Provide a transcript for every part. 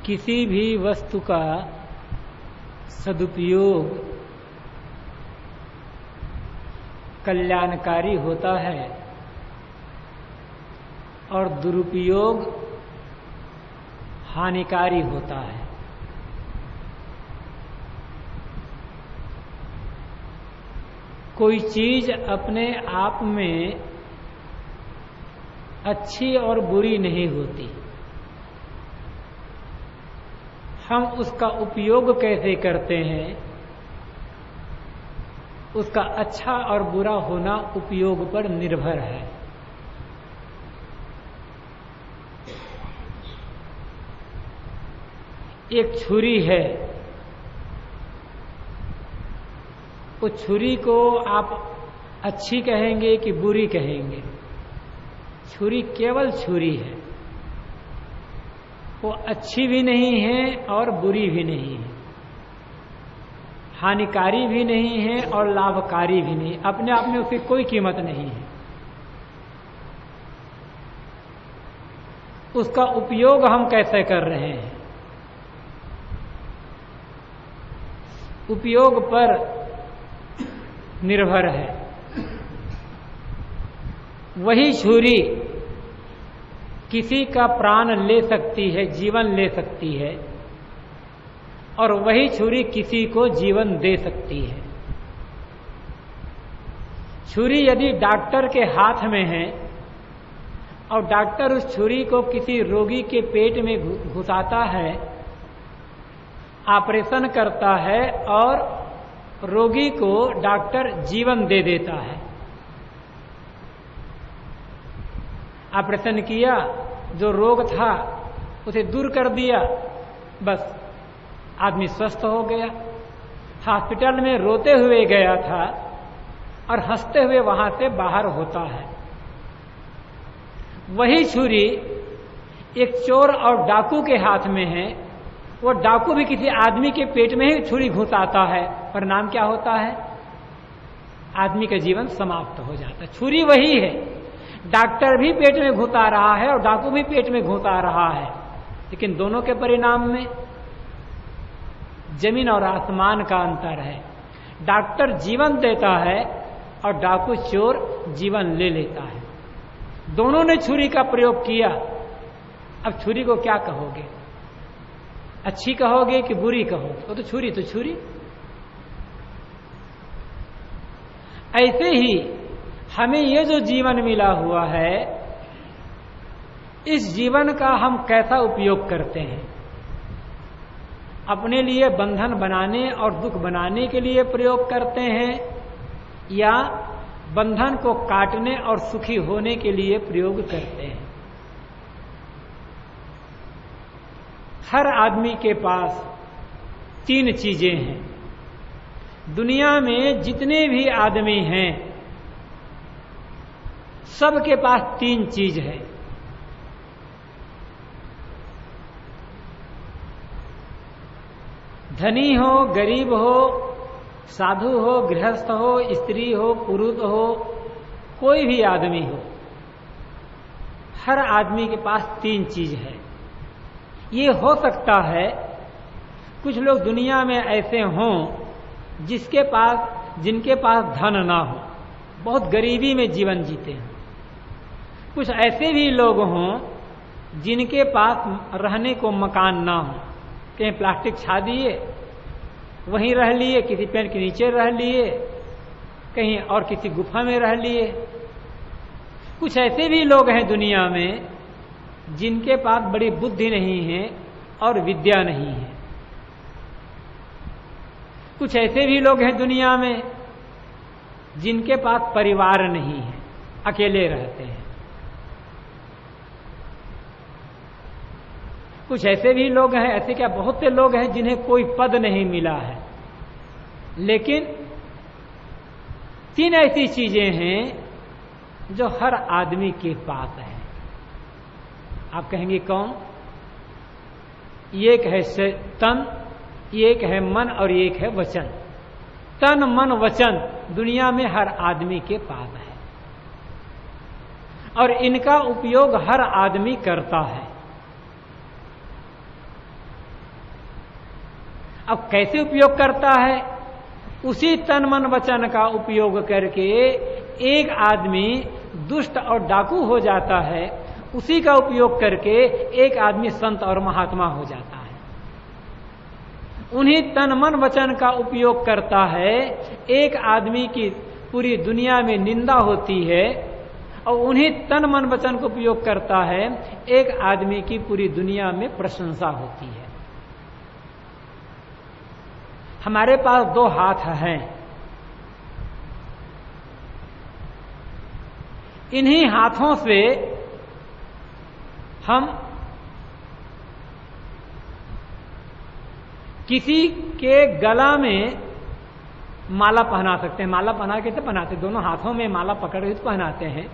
किसी भी वस्तु का सदुपयोग कल्याणकारी होता है और दुरुपयोग हानिकारी होता है। कोई चीज अपने आप में अच्छी और बुरी नहीं होती, हम उसका उपयोग कैसे करते हैं, उसका अच्छा और बुरा होना उपयोग पर निर्भर है। एक छुरी है, उस छुरी को आप अच्छी कहेंगे कि बुरी कहेंगे? छुरी केवल छुरी है, वो अच्छी भी नहीं है और बुरी भी नहीं है, हानिकारी भी नहीं है और लाभकारी भी नहीं। अपने आप में उसकी कोई कीमत नहीं है। उसका उपयोग हम कैसे कर रहे हैं, उपयोग पर निर्भर है। वही छुरी किसी का प्राण ले सकती है, जीवन ले सकती है, और वही छुरी किसी को जीवन दे सकती है। छुरी यदि डॉक्टर के हाथ में है और डॉक्टर उस छुरी को किसी रोगी के पेट में घुसाता है, ऑपरेशन करता है और रोगी को डॉक्टर जीवन दे देता है। ऑपरेशन किया, जो रोग था उसे दूर कर दिया, बस आदमी स्वस्थ हो गया। हॉस्पिटल में रोते हुए गया था और हंसते हुए वहां से बाहर होता है। वही छुरी एक चोर और डाकू के हाथ में है, वो डाकू भी किसी आदमी के पेट में ही छुरी घुसाता है, परिणाम क्या होता है? आदमी का जीवन समाप्त हो जाता है। छुरी वही है, डॉक्टर भी पेट में घुसा रहा है और डाकू भी पेट में घुसा रहा है, लेकिन दोनों के परिणाम में जमीन और आसमान का अंतर है। डॉक्टर जीवन देता है और डाकू चोर जीवन ले लेता है। दोनों ने छुरी का प्रयोग किया। अब छुरी को क्या कहोगे, अच्छी कहोगे कि बुरी कहोगे? वो तो छुरी तो छुरी। ऐसे ही हमें ये जो जीवन मिला हुआ है, इस जीवन का हम कैसा उपयोग करते हैं? अपने लिए बंधन बनाने और दुख बनाने के लिए प्रयोग करते हैं, या बंधन को काटने और सुखी होने के लिए प्रयोग करते हैं? हर आदमी के पास तीन चीजें हैं। दुनिया में जितने भी आदमी हैं, सबके पास तीन चीज है। धनी हो, गरीब हो, साधु हो, गृहस्थ हो, स्त्री हो, पुरुष हो, कोई भी आदमी हो, हर आदमी के पास तीन चीज है। ये हो सकता है कुछ लोग दुनिया में ऐसे हों जिनके पास धन ना हो, बहुत गरीबी में जीवन जीते हैं। कुछ ऐसे भी लोग हों जिनके पास रहने को मकान ना हो, कहीं प्लास्टिक छा दिए वहीं रह लिए, किसी पेड़ के नीचे रह लिए, कहीं और किसी गुफा में रह लिए। कुछ ऐसे भी लोग हैं दुनिया में जिनके पास बड़ी बुद्धि नहीं है और विद्या नहीं है। कुछ ऐसे भी लोग हैं दुनिया में जिनके पास परिवार नहीं है, अकेले रहते हैं। कुछ ऐसे भी लोग हैं, ऐसे क्या बहुत से लोग हैं जिन्हें कोई पद नहीं मिला है। लेकिन तीन ऐसी चीजें हैं जो हर आदमी के पास है। आप कहेंगे कौन? एक है तन, एक है मन और एक है वचन। तन, मन, वचन दुनिया में हर आदमी के पास है और इनका उपयोग हर आदमी करता है। अब कैसे उपयोग करता है? उसी तन मन वचन का उपयोग करके एक आदमी दुष्ट और डाकू हो जाता है, उसी का उपयोग करके एक आदमी संत और महात्मा हो जाता है। उन्हीं तन मन वचन का उपयोग करता है, एक आदमी की पूरी दुनिया में निंदा होती है, और उन्हीं तन मन वचन का उपयोग करता है, एक आदमी की पूरी दुनिया में प्रशंसा होती है। हमारे पास दो हाथ हैं, इन्हीं हाथों से हम किसी के गला में माला पहना सकते हैं। माला पहना कैसे पहनाते हैं? दोनों हाथों में माला पकड़ के पहनाते हैं।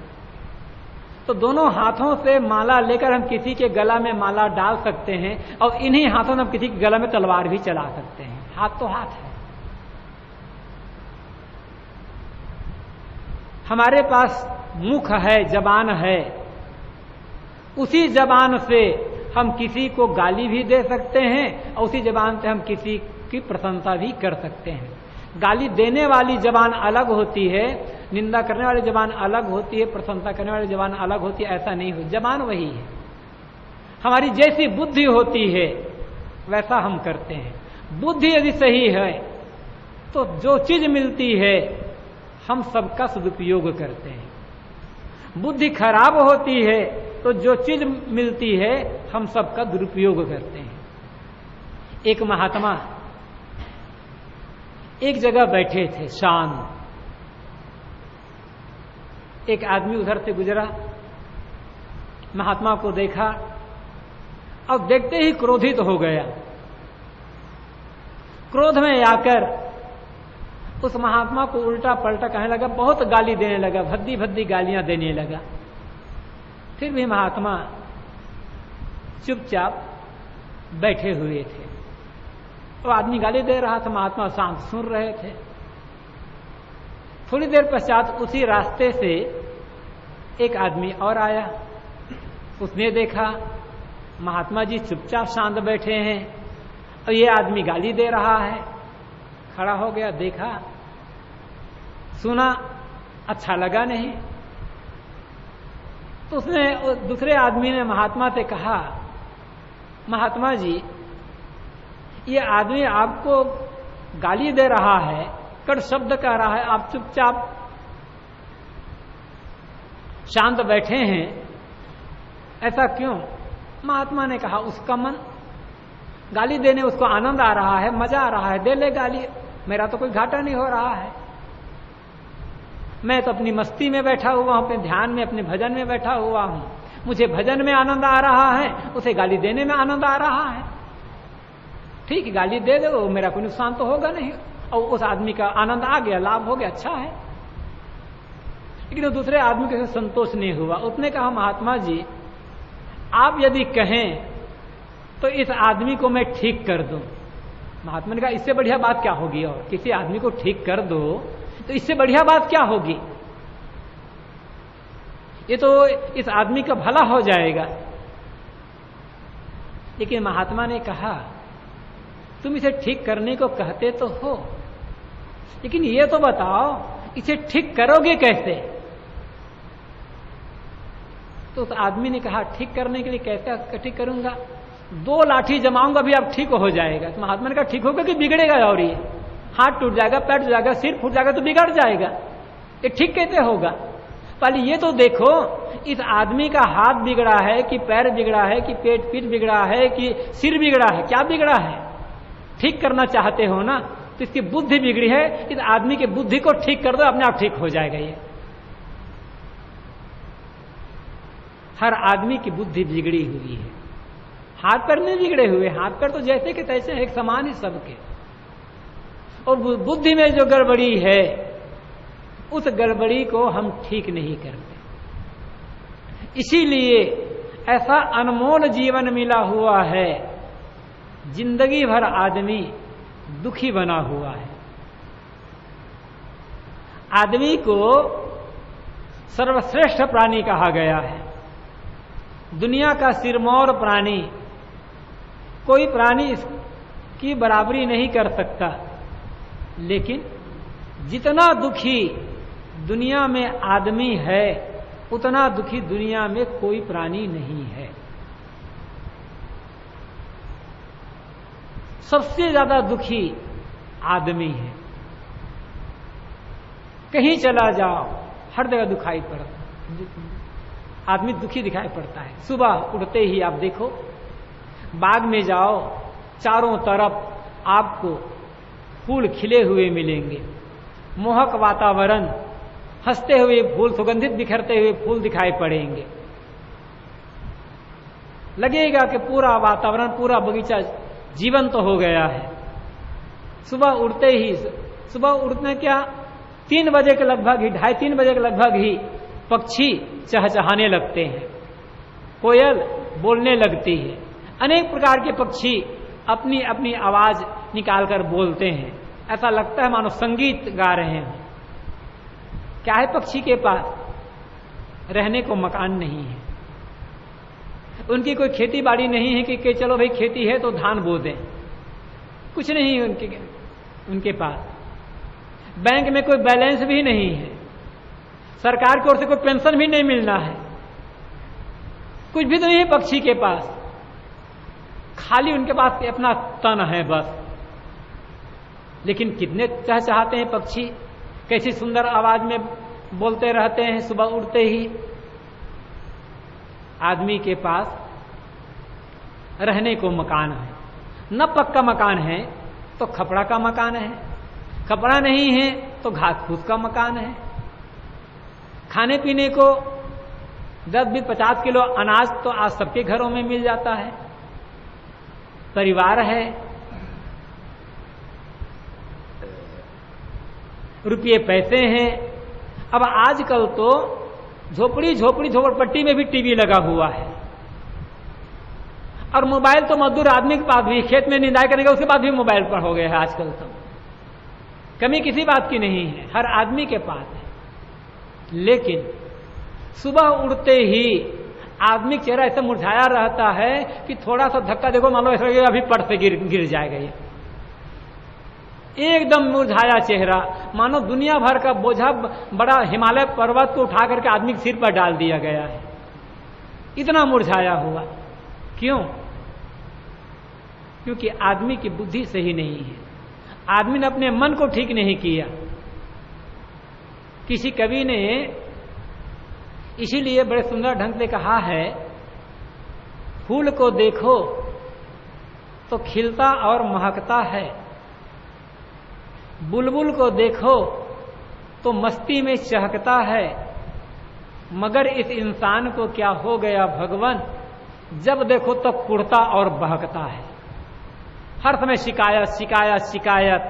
तो दोनों हाथों से माला लेकर हम किसी के गला में माला डाल सकते हैं, और इन्हीं हाथों से हम किसी के गला में तलवार भी चला सकते हैं। हाथ तो हाथ है। हमारे पास मुख है, जबान है, उसी जबान से हम किसी को गाली भी दे सकते हैं, और उसी जबान से हम किसी की प्रशंसा भी कर सकते हैं। गाली देने वाली जबान अलग होती है, निंदा करने वाली जबान अलग होती है, प्रशंसा करने वाली जबान अलग होती है, ऐसा नहीं हो। जबान वही है। हमारी जैसी बुद्धि होती है वैसा हम करते हैं। बुद्धि यदि सही है तो जो चीज मिलती है हम सबका सदुपयोग करते हैं। बुद्धि खराब होती है तो जो चीज मिलती है हम सबका दुरुपयोग करते हैं। एक महात्मा एक जगह बैठे थे शांत। एक आदमी उधर से गुजरा, महात्मा को देखा और देखते ही क्रोधित हो गया। क्रोध में आकर उस महात्मा को उल्टा पलटा कहने लगा, बहुत गाली देने लगा, भद्दी भद्दी गालियां देने लगा। फिर भी महात्मा चुपचाप बैठे हुए थे। वो आदमी गाली दे रहा था, महात्मा शांत सुन रहे थे। थोड़ी देर पश्चात उसी रास्ते से एक आदमी और आया। उसने देखा महात्मा जी चुपचाप शांत बैठे हैं और ये आदमी गाली दे रहा है। खड़ा हो गया, देखा, सुना, अच्छा लगा नहीं। तो उसने दूसरे आदमी ने महात्मा से कहा, महात्मा जी ये आदमी आपको गाली दे रहा है, कड़ शब्द कह रहा है, आप चुपचाप शांत बैठे हैं, ऐसा क्यों? महात्मा ने कहा उसका मन, गाली देने उसको आनंद आ रहा है, मजा आ रहा है, दे ले गाली, मेरा तो कोई घाटा नहीं हो रहा है। मैं तो अपनी मस्ती में बैठा हुआ हूं, अपने ध्यान में, अपने भजन में बैठा हुआ हूं, मुझे भजन में आनंद आ रहा है, उसे गाली देने में आनंद आ रहा है। ठीक, गाली दे दो, मेरा कोई नुकसान तो होगा नहीं, और उस आदमी का आनंद आ गया, लाभ हो गया, अच्छा है। लेकिन दूसरे आदमी को संतोष नहीं हुआ। उसने कहा महात्मा जी आप यदि कहें तो इस आदमी को मैं ठीक कर दूं। महात्मा ने कहा इससे बढ़िया बात क्या होगी, और किसी आदमी को ठीक कर दो तो इससे बढ़िया बात क्या होगी, ये तो इस आदमी का भला हो जाएगा। लेकिन महात्मा ने कहा तुम इसे ठीक करने को कहते तो हो, लेकिन ये तो बताओ इसे ठीक करोगे कैसे? तो उस आदमी ने कहा ठीक करने के लिए कैसे ठीक करूंगा, 2 लाठी जमाऊंगा भी अब ठीक हो जाएगा। तो महात्मा ने कहा ठीक होगा कि बिगड़ेगा, और ये हाथ टूट जाएगा, पैर टूट जाएगा, सिर फूट जाएगा तो बिगड़ जाएगा, ये ठीक कैसे होगा? पहले ये तो देखो इस आदमी का हाथ बिगड़ा है कि पैर बिगड़ा है कि पीठ बिगड़ा है कि सिर बिगड़ा है, क्या बिगड़ा है? ठीक करना चाहते हो ना, तो इसकी बुद्धि बिगड़ी है, इस आदमी की बुद्धि को ठीक कर दो, अपने आप ठीक हो जाएगा। ये हर आदमी की बुद्धि बिगड़ी हुई है, हाथ पैर नहीं बिगड़े हुए, हाथ पैर तो जैसे के तैसे एक समान ही सबके। और बुद्धि में जो गड़बड़ी है उस गड़बड़ी को हम ठीक नहीं करते। इसीलिए ऐसा अनमोल जीवन मिला हुआ है, जिंदगी भर आदमी दुखी बना हुआ है। आदमी को सर्वश्रेष्ठ प्राणी कहा गया है, दुनिया का सिरमौर प्राणी। कोई प्राणी की बराबरी नहीं कर सकता, लेकिन जितना दुखी दुनिया में आदमी है उतना दुखी दुनिया में कोई प्राणी नहीं है। सबसे ज्यादा दुखी आदमी है। कहीं चला जाओ हर जगह दुखाई पड़ता, आदमी दुखी दिखाई पड़ता है। सुबह उठते ही आप देखो, बाग में जाओ, चारों तरफ आपको फूल खिले हुए मिलेंगे, मोहक वातावरण, हंसते हुए फूल, सुगंधित बिखरते हुए फूल दिखाई पड़ेंगे। लगेगा कि पूरा वातावरण, पूरा बगीचा जीवंत हो गया है। सुबह उठते ही, सुबह उठने क्या 3 बजे के लगभग ही, 2:30-3 बजे के लगभग ही पक्षी चहचहाने लगते हैं, कोयल बोलने लगती है, अनेक प्रकार के पक्षी अपनी अपनी आवाज निकालकर बोलते हैं। ऐसा लगता है मानो संगीत गा रहे हैं। क्या है पक्षी के पास? रहने को मकान नहीं है, उनकी कोई खेती बाड़ी नहीं है कि चलो भाई खेती है तो धान बो दें, कुछ नहीं है उनके पास। बैंक में कोई बैलेंस भी नहीं है, सरकार की ओर से कोई पेंशन भी नहीं मिलना है, कुछ भी तो नहीं है पक्षी के पास। खाली उनके पास अपना तन है बस। लेकिन कितने चहचहाते हैं पक्षी, कैसी सुंदर आवाज में बोलते रहते हैं सुबह उठते ही। आदमी के पास रहने को मकान है, न पक्का मकान है तो खपड़ा का मकान है, खपड़ा नहीं है तो घास फूस का मकान है। खाने पीने को 10-20-50 किलो अनाज तो आज सबके घरों में मिल जाता है। परिवार है, रुपये पैसे हैं। अब आजकल तो झोपड़पट्टी में भी टीवी लगा हुआ है, और मोबाइल तो मजदूर आदमी के पास भी, खेत में निंदाई करेगा उसके बाद भी मोबाइल पर हो गया है। आजकल तो कमी किसी बात की नहीं है, हर आदमी के पास है। लेकिन सुबह उठते ही आदमी का चेहरा ऐसा मुरझाया रहता है कि थोड़ा सा धक्का देखो मान लो ऐसा लगेगा अभी पट से गिर जाएगा। ये एकदम मुरझाया चेहरा, मानो दुनिया भर का बोझा बड़ा हिमालय पर्वत को उठा करके आदमी के सिर पर डाल दिया गया है, इतना मुरझाया हुआ। क्यों? क्योंकि आदमी की बुद्धि सही नहीं है, आदमी ने अपने मन को ठीक नहीं किया। किसी कवि ने इसीलिए बड़े सुंदर ढंग से कहा है, फूल को देखो तो खिलता और महकता है, बुलबुल को देखो तो मस्ती में चहकता है, मगर इस इंसान को क्या हो गया भगवान, जब देखो तो कुढ़ता और बहकता है। हर समय शिकायत शिकायत शिकायत,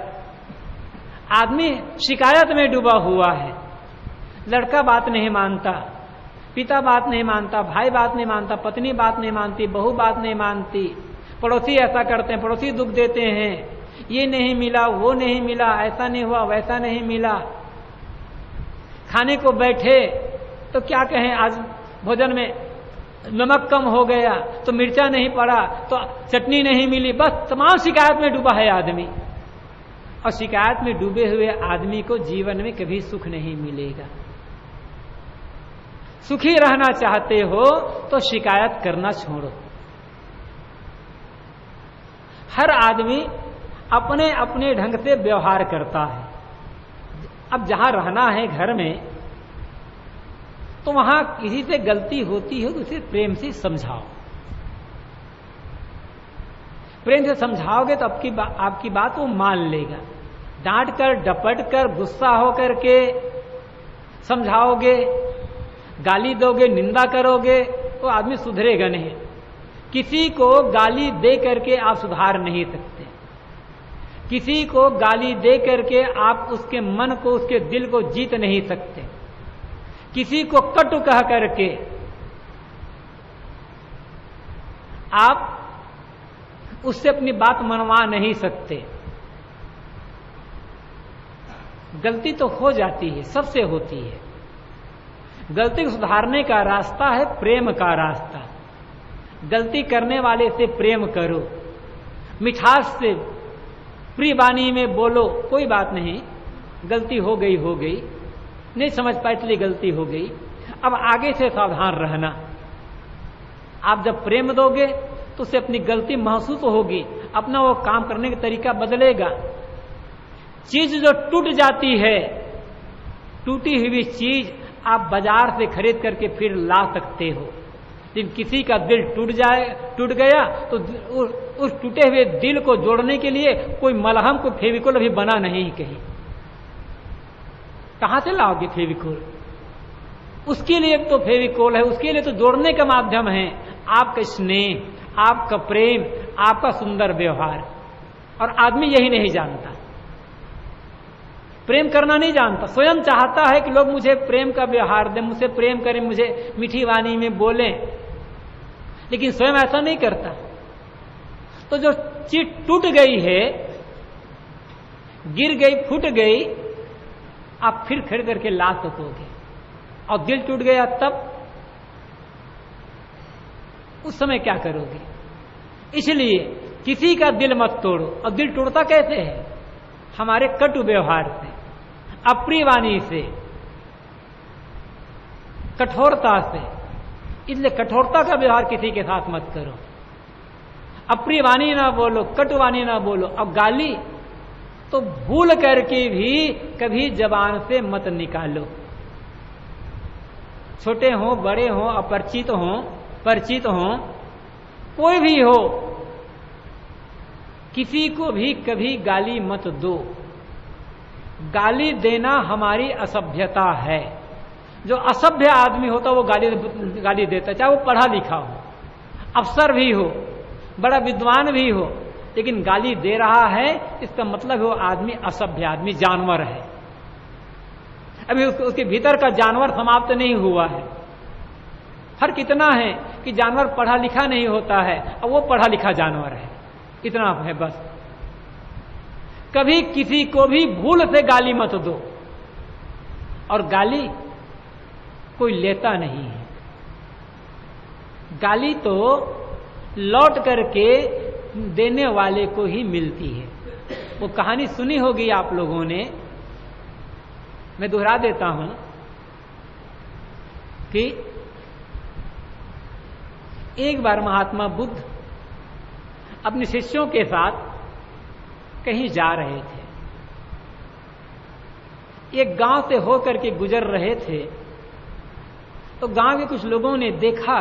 आदमी शिकायत में डूबा हुआ है। लड़का बात नहीं मानता, पिता बात नहीं मानता, भाई बात नहीं मानता, पत्नी बात नहीं मानती, बहू बात नहीं मानती, पड़ोसी ऐसा करते हैं, पड़ोसी दुख देते हैं, ये नहीं मिला, वो नहीं मिला, ऐसा नहीं हुआ, वैसा नहीं मिला। खाने को बैठे तो क्या कहें, आज भोजन में नमक कम हो गया तो मिर्चा नहीं पड़ा तो चटनी नहीं मिली, बस तमाम शिकायत में डूबा है आदमी। और शिकायत में डूबे हुए आदमी को जीवन में कभी सुख नहीं मिलेगा। सुखी रहना चाहते हो तो शिकायत करना छोड़ो। हर आदमी अपने अपने ढंग से व्यवहार करता है। अब जहां रहना है घर में, तो वहां किसी से गलती होती है तो उसे प्रेम से समझाओ। प्रेम से समझाओगे तो आपकी बात वो मान लेगा। डांट कर, डपट कर, गुस्सा होकर के समझाओगे, गाली दोगे, निंदा करोगे, तो आदमी सुधरेगा नहीं। किसी को गाली दे करके आप सुधार नहीं सकते। किसी को गाली दे करके आप उसके मन को, उसके दिल को जीत नहीं सकते। किसी को कटु कह करके आप उससे अपनी बात मनवा नहीं सकते। गलती तो हो जाती है, सबसे होती है। गलती को सुधारने का रास्ता है प्रेम का रास्ता। गलती करने वाले से प्रेम करो, मिठास से प्रिय वाणी में बोलो, कोई बात नहीं, गलती हो गई, नहीं समझ पाई इसलिए गलती हो गई, अब आगे से सावधान रहना। आप जब प्रेम दोगे तो उसे अपनी गलती महसूस होगी, अपना वो काम करने का तरीका बदलेगा। चीज जो टूट जाती है, टूटी हुई चीज आप बाजार से खरीद करके फिर ला सकते हो, लेकिन किसी का दिल टूट गया तो उस टूटे हुए दिल को जोड़ने के लिए कोई मलहम, कोई फेविकोल अभी बना नहीं कहीं। कहां से लाओगे फेविकोल? उसके लिए तो फेविकोल है, उसके लिए तो जोड़ने का माध्यम है आपका स्नेह, आपका प्रेम, आपका सुंदर व्यवहार। और आदमी यही नहीं जानता, प्रेम करना नहीं जानता। स्वयं चाहता है कि लोग मुझे प्रेम का व्यवहार दें, मुझसे प्रेम करें, मुझे मीठी वाणी में बोलें, लेकिन स्वयं ऐसा नहीं करता। तो जो चीज टूट गई है, गिर गई, फूट गई, आप फिर खरीद करके ला सकोगे। और दिल टूट गया तब उस समय क्या करोगे? इसलिए किसी का दिल मत तोड़ो। और दिल टूटता कैसे है? हमारे कटु व्यवहार से, अप्रिय वाणी से, कठोरता से। इसलिए कठोरता का व्यवहार किसी के साथ मत करो, अप्रिय वाणी ना बोलो, कटु वाणी ना बोलो। अब गाली तो भूल करके भी कभी जबान से मत निकालो। छोटे हो, बड़े हो, अपरिचित हो, परिचित हो, कोई भी हो, किसी को भी कभी गाली मत दो। गाली देना हमारी असभ्यता है। जो असभ्य आदमी होता है वो गाली देता है, चाहे वो पढ़ा लिखा हो, अफसर भी हो, बड़ा विद्वान भी हो, लेकिन गाली दे रहा है, इसका मतलब वो आदमी असभ्य आदमी, जानवर है। अभी उसके भीतर का जानवर समाप्त नहीं हुआ है। फर्क इतना है कि जानवर पढ़ा लिखा नहीं होता है और वो पढ़ा लिखा जानवर है, इतना है बस। कभी किसी को भी भूल से गाली मत दो। और गाली कोई लेता नहीं है, गाली तो लौट करके देने वाले को ही मिलती है। वो कहानी सुनी होगी आप लोगों ने, मैं दोहरा देता हूं कि एक बार महात्मा बुद्ध अपने शिष्यों के साथ कहीं जा रहे थे। एक गांव से होकर के गुजर रहे थे, तो गांव के कुछ लोगों ने देखा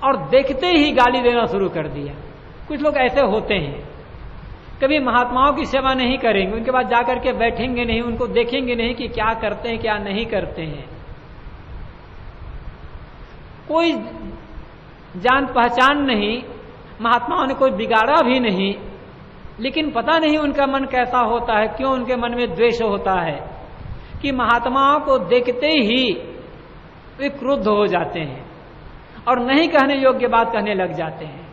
और देखते ही गाली देना शुरू कर दिया। कुछ लोग ऐसे होते हैं, कभी महात्माओं की सेवा नहीं करेंगे, उनके पास जाकर के बैठेंगे नहीं, उनको देखेंगे नहीं कि क्या करते हैं क्या नहीं करते हैं। कोई जान पहचान नहीं, महात्माओं ने कोई बिगाड़ा भी नहीं, लेकिन पता नहीं उनका मन कैसा होता है, क्यों उनके मन में द्वेष होता है कि महात्माओं को देखते ही वे क्रुद्ध हो जाते हैं और नहीं कहने योग्य बात कहने लग जाते हैं।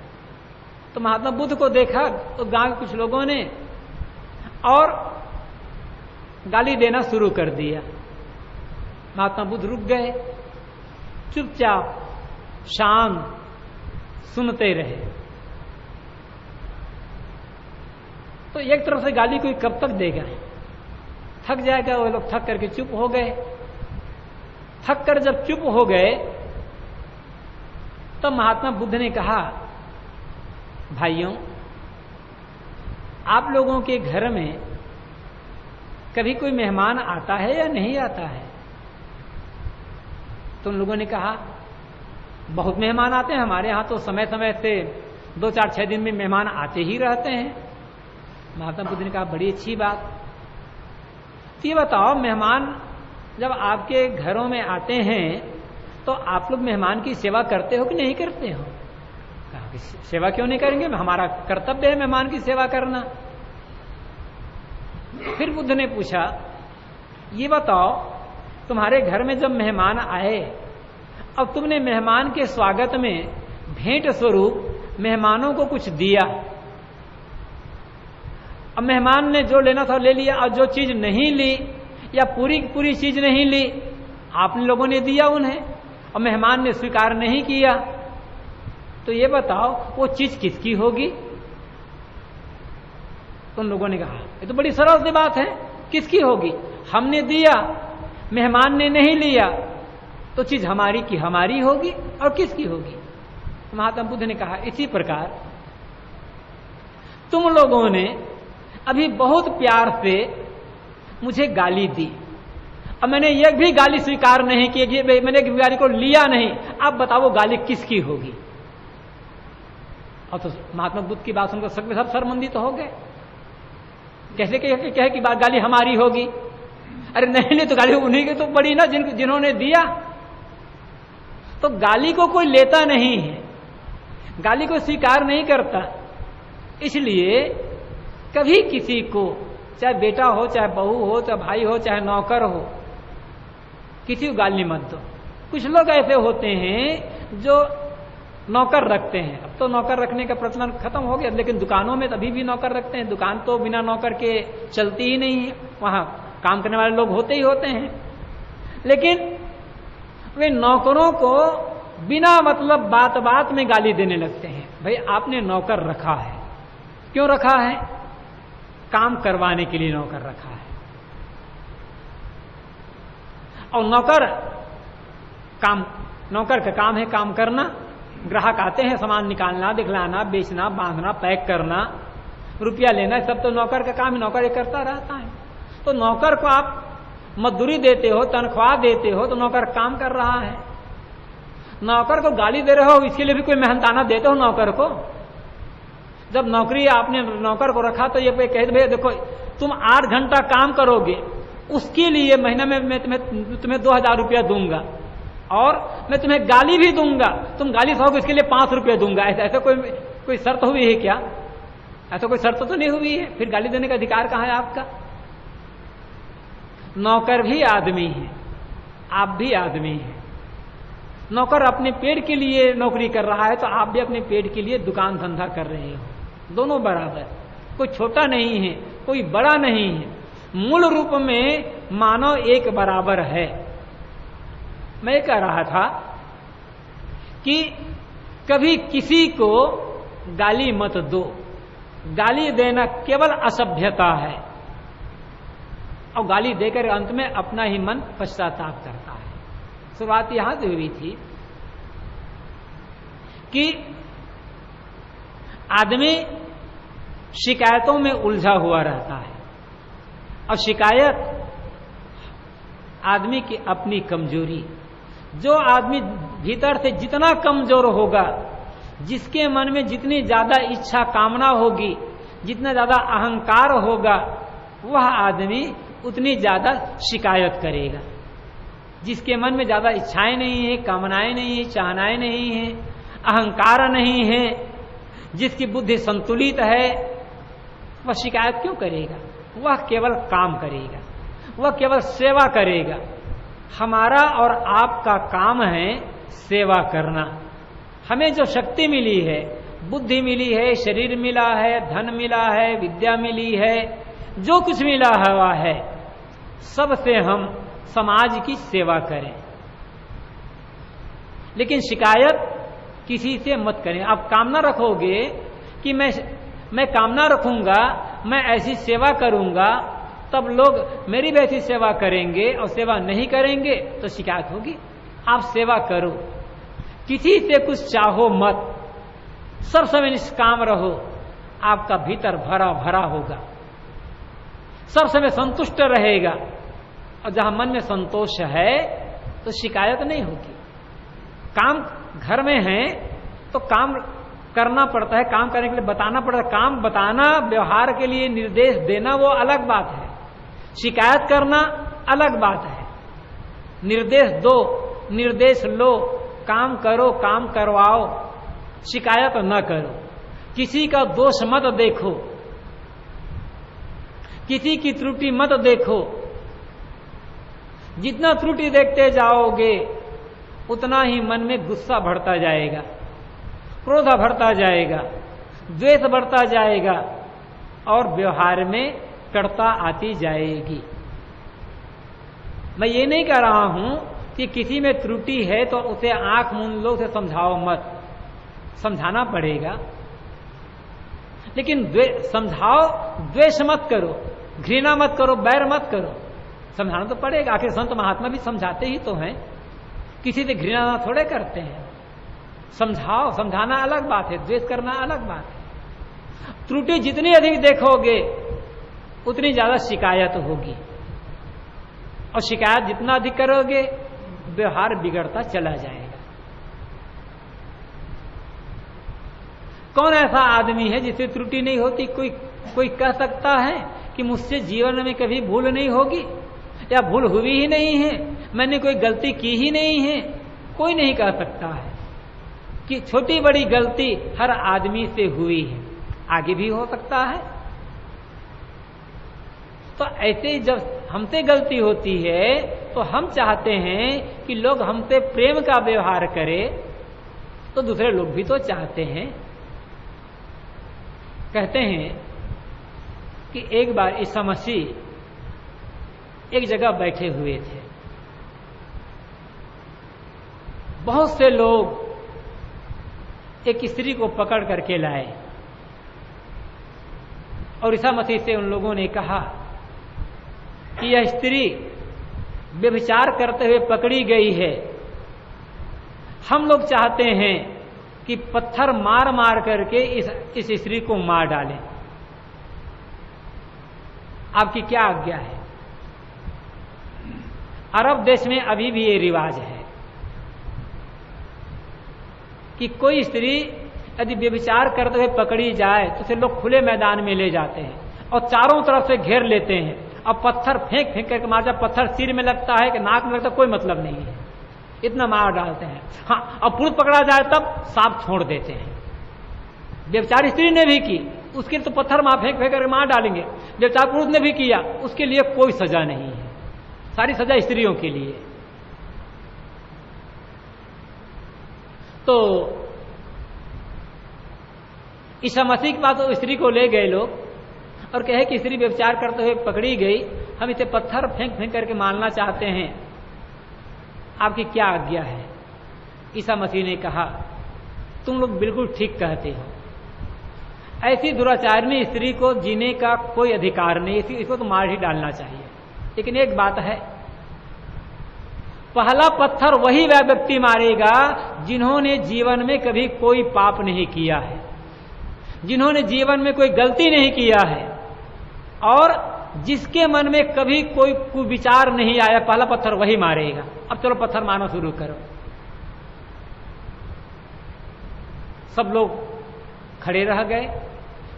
तो महात्मा बुद्ध को देखा तो गांव के कुछ लोगों ने और गाली देना शुरू कर दिया। महात्मा बुद्ध रुक गए, चुपचाप शांत सुनते रहे। तो एक तरफ से गाली कोई कब तक देगा, थक जाएगा। वो लोग थक करके चुप हो गए। थक कर जब चुप हो गए तब महात्मा बुद्ध ने कहा, भाइयों, आप लोगों के घर में कभी कोई मेहमान आता है या नहीं आता है? तो उन लोगों ने कहा, बहुत मेहमान आते हैं, हमारे यहां तो समय समय से 2-4-6 दिन में मेहमान आते ही रहते हैं। महात्मा बुद्ध ने कहा, बड़ी अच्छी बात। तो ये बताओ, मेहमान जब आपके घरों में आते हैं तो आप लोग मेहमान की सेवा करते हो कि नहीं करते हो? कहा कि सेवा क्यों नहीं करेंगे, हमारा कर्तव्य है मेहमान की सेवा करना। फिर बुद्ध ने पूछा, ये बताओ, तुम्हारे घर में जब मेहमान आए अब तुमने मेहमान के स्वागत में भेंट स्वरूप मेहमानों को कुछ दिया, अब मेहमान ने जो लेना था ले लिया, और जो चीज नहीं ली या पूरी चीज नहीं ली, आप लोगों ने दिया उन्हें और मेहमान ने स्वीकार नहीं किया, तो ये बताओ वो चीज किसकी होगी? तो उन लोगों ने कहा ये तो बड़ी सरल सी बात है, किसकी होगी? हमने दिया, मेहमान ने नहीं लिया, तो चीज हमारी की हमारी होगी और किसकी होगी? महात्मा बुद्ध ने कहा इसी प्रकार तुम लोगों ने अभी बहुत प्यार से मुझे गाली दी, अब मैंने एक भी गाली स्वीकार नहीं की, मैंने एक गाली को लिया नहीं, अब बताओ गाली किसकी होगी? और तो महात्मा बुद्ध की बात सुनकर सब शर्मिंदित तो हो गए। कैसे कहे कि गाली हमारी होगी? अरे नहीं तो गाली उन्हीं की तो बड़ी ना जिन्होंने दिया। तो गाली को कोई लेता नहीं है, गाली को स्वीकार नहीं करता, इसलिए कभी किसी को, चाहे बेटा हो, चाहे बहू हो, चाहे भाई हो, चाहे नौकर हो, किसी को गाली मत दो। कुछ लोग ऐसे होते हैं जो नौकर रखते हैं, अब तो नौकर रखने का प्रचलन खत्म हो गया, लेकिन दुकानों में अभी भी नौकर रखते हैं। दुकान तो बिना नौकर के चलती ही नहीं है, वहां काम करने वाले लोग होते ही होते हैं, लेकिन वे नौकरों को बिना मतलब बात बात में गाली देने लगते हैं। भाई आपने नौकर रखा है, क्यों रखा है? काम करवाने के लिए नौकर रखा है, और नौकर का काम है काम करना। ग्राहक आते हैं, सामान निकालना, दिखलाना, बेचना, बांधना, पैक करना, रुपया लेना, सब तो नौकर का काम है, नौकर ये करता रहता है। तो नौकर को आप मजदूरी देते हो, तनख्वाह देते हो, तो नौकर काम कर रहा है। नौकर को गाली दे रहे हो, इसके लिए भी कोई मेहनताना देते हो नौकर को? जब नौकरी आपने नौकर को रखा तो ये कह दे भाई देखो तुम 8 घंटा काम करोगे, उसके लिए महीने में मैं तुम्हें 2000 रुपया दूंगा, और मैं तुम्हें गाली भी दूंगा, तुम गाली सहोगे इसके लिए 5 रुपया दूंगा। ऐसा कोई शर्त हुई है क्या? ऐसा कोई शर्त तो नहीं हुई है, फिर गाली देने का अधिकार कहां है आपका? नौकर भी आदमी है, आप भी आदमी हैं। नौकर अपने पेट के लिए नौकरी कर रहा है, तो आप भी अपने पेट के लिए दुकान धंधा कर रहे हो, दोनों बराबर, कोई छोटा नहीं है, कोई बड़ा नहीं है, मूल रूप में मानव एक बराबर है। मैं कह रहा था कि कभी किसी को गाली मत दो, गाली देना केवल असभ्यता है, और गाली देकर अंत में अपना ही मन पश्चाताप करता है। शुरुआत यहां से हुई थी कि आदमी शिकायतों में उलझा हुआ रहता है, और शिकायत आदमी की अपनी कमजोरी। जो आदमी भीतर से जितना कमजोर होगा, जिसके मन में जितनी ज्यादा इच्छा कामना होगी, जितना ज्यादा अहंकार होगा, वह आदमी उतनी ज्यादा शिकायत करेगा। जिसके मन में ज्यादा इच्छाएं नहीं है, कामनाएं नहीं है, चाहनाएं नहीं है, अहंकार नहीं है, जिसकी बुद्धि संतुलित है, वह शिकायत क्यों करेगा? वह केवल काम करेगा, वह केवल सेवा करेगा। हमारा और आपका काम है सेवा करना। हमें जो शक्ति मिली है, बुद्धि मिली है, शरीर मिला है, धन मिला है, विद्या मिली है, जो कुछ मिला हुआ है, सबसे हम समाज की सेवा करें, लेकिन शिकायत किसी से मत करें। आप कामना रखोगे कि मैं कामना रखूंगा, मैं ऐसी सेवा करूंगा, तब लोग मेरी भी ऐसी सेवा करेंगे, और सेवा नहीं करेंगे तो शिकायत होगी। आप सेवा करो, किसी से कुछ चाहो मत, सब समय निष्काम रहो, आपका भीतर भरा भरा होगा, सब समय संतुष्ट रहेगा, और जहां मन में संतोष है तो शिकायत नहीं होगी। काम घर में है तो काम करना पड़ता है, काम करने के लिए बताना पड़ता है। काम बताना, व्यवहार के लिए निर्देश देना, वो अलग बात है। शिकायत करना अलग बात है। निर्देश दो, निर्देश लो, काम करो, काम करवाओ, शिकायत न करो। किसी का दोष मत देखो, किसी की त्रुटि मत देखो। जितना त्रुटि देखते जाओगे उतना ही मन में गुस्सा बढ़ता जाएगा, क्रोध बढ़ता जाएगा, द्वेष बढ़ता जाएगा, और व्यवहार में कड़ता आती जाएगी। मैं ये नहीं कह रहा हूं कि किसी में त्रुटि है तो उसे आंख मूंद लो, उसे समझाओ मत, समझाना पड़ेगा, लेकिन समझाओ, द्वेष मत करो, घृणा मत करो, बैर मत करो। समझाना तो पड़ेगा, आखिर संत महात्मा भी समझाते ही तो हैं, किसी से घृणा ना थोड़े करते हैं। समझाओ, समझाना अलग बात है, द्वेष करना अलग बात है। त्रुटि जितनी अधिक देखोगे उतनी ज्यादा शिकायत होगी, और शिकायत जितना अधिक करोगे व्यवहार बिगड़ता चला जाएगा। कौन ऐसा आदमी है जिससे त्रुटि नहीं होती? कोई कह सकता है कि मुझसे जीवन में कभी भूल नहीं होगी, या भूल हुई ही नहीं है, मैंने कोई गलती की ही नहीं है? कोई नहीं कह सकता है कि छोटी बड़ी गलती हर आदमी से हुई है, आगे भी हो सकता है। तो ऐसे जब हमसे गलती होती है तो हम चाहते हैं कि लोग हमसे प्रेम का व्यवहार करें, तो दूसरे लोग भी तो चाहते हैं। कहते हैं कि एक बार ईसा मसीह एक जगह बैठे हुए थे, बहुत से लोग एक स्त्री को पकड़ करके लाए, और ईसा मसीह से उन लोगों ने कहा कि यह स्त्री व्यभिचार करते हुए पकड़ी गई है, हम लोग चाहते हैं कि पत्थर मार मार करके इस स्त्री को मार डालें, आपकी क्या आज्ञा है? अरब देश में अभी भी ये रिवाज है कि कोई स्त्री यदि व्यभिचार करते हुए पकड़ी जाए तो उसे लोग खुले मैदान में ले जाते हैं और चारों तरफ से घेर लेते हैं, और पत्थर फेंक फेंक करके मार, जब पत्थर सिर में लगता है कि नाक में लगता है कोई मतलब नहीं है, इतना मार डालते हैं। हाँ, और पुरुष पकड़ा जाए तब सांप छोड़ देते हैं। व्यभिचार स्त्री ने भी की, उसके लिए तो पत्थर मार फेंक फेंक करके मार डालेंगे। व्यभिचार पुरुष ने भी किया, उसके लिए कोई सजा नहीं है, सारी सजा स्त्रियों के लिए। तो ईसा मसीह के पास स्त्री को ले गए लोग और कहे कि स्त्री व्यभिचार करते हुए पकड़ी गई, हम इसे पत्थर फेंक फेंक करके मारना चाहते हैं, आपकी क्या आज्ञा है? ईसा मसीह ने कहा, तुम लोग बिल्कुल ठीक कहते हो, ऐसी दुराचारणी स्त्री को जीने का कोई अधिकार नहीं, इसको तो मार ही डालना चाहिए। लेकिन एक बात है, पहला पत्थर वही वह व्यक्ति मारेगा जिन्होंने जीवन में कभी कोई पाप नहीं किया है, जिन्होंने जीवन में कोई गलती नहीं किया है, और जिसके मन में कभी कोई कुविचार नहीं आया, पहला पत्थर वही मारेगा। अब चलो पत्थर मारना शुरू करो। सब लोग खड़े रह गए,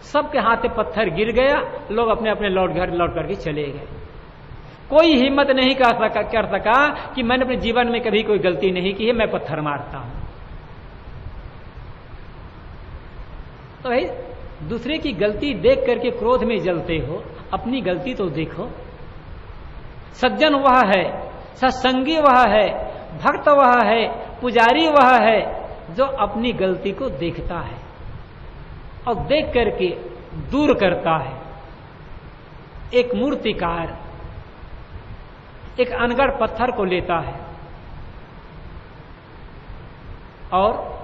सबके हाथ से पत्थर गिर गया, लोग अपने अपने घर लौट करके चले गए। कोई हिम्मत नहीं कर सका कि मैंने अपने जीवन में कभी कोई गलती नहीं की है, मैं पत्थर मारता हूं। तो भाई दूसरे की गलती देख करके क्रोध में जलते हो, अपनी गलती तो देखो। सज्जन वह है, सत्संगी वह है, भक्त वह है, पुजारी वह है जो अपनी गलती को देखता है और देख करके दूर करता है। एक मूर्तिकार एक अनगढ़ पत्थर को लेता है और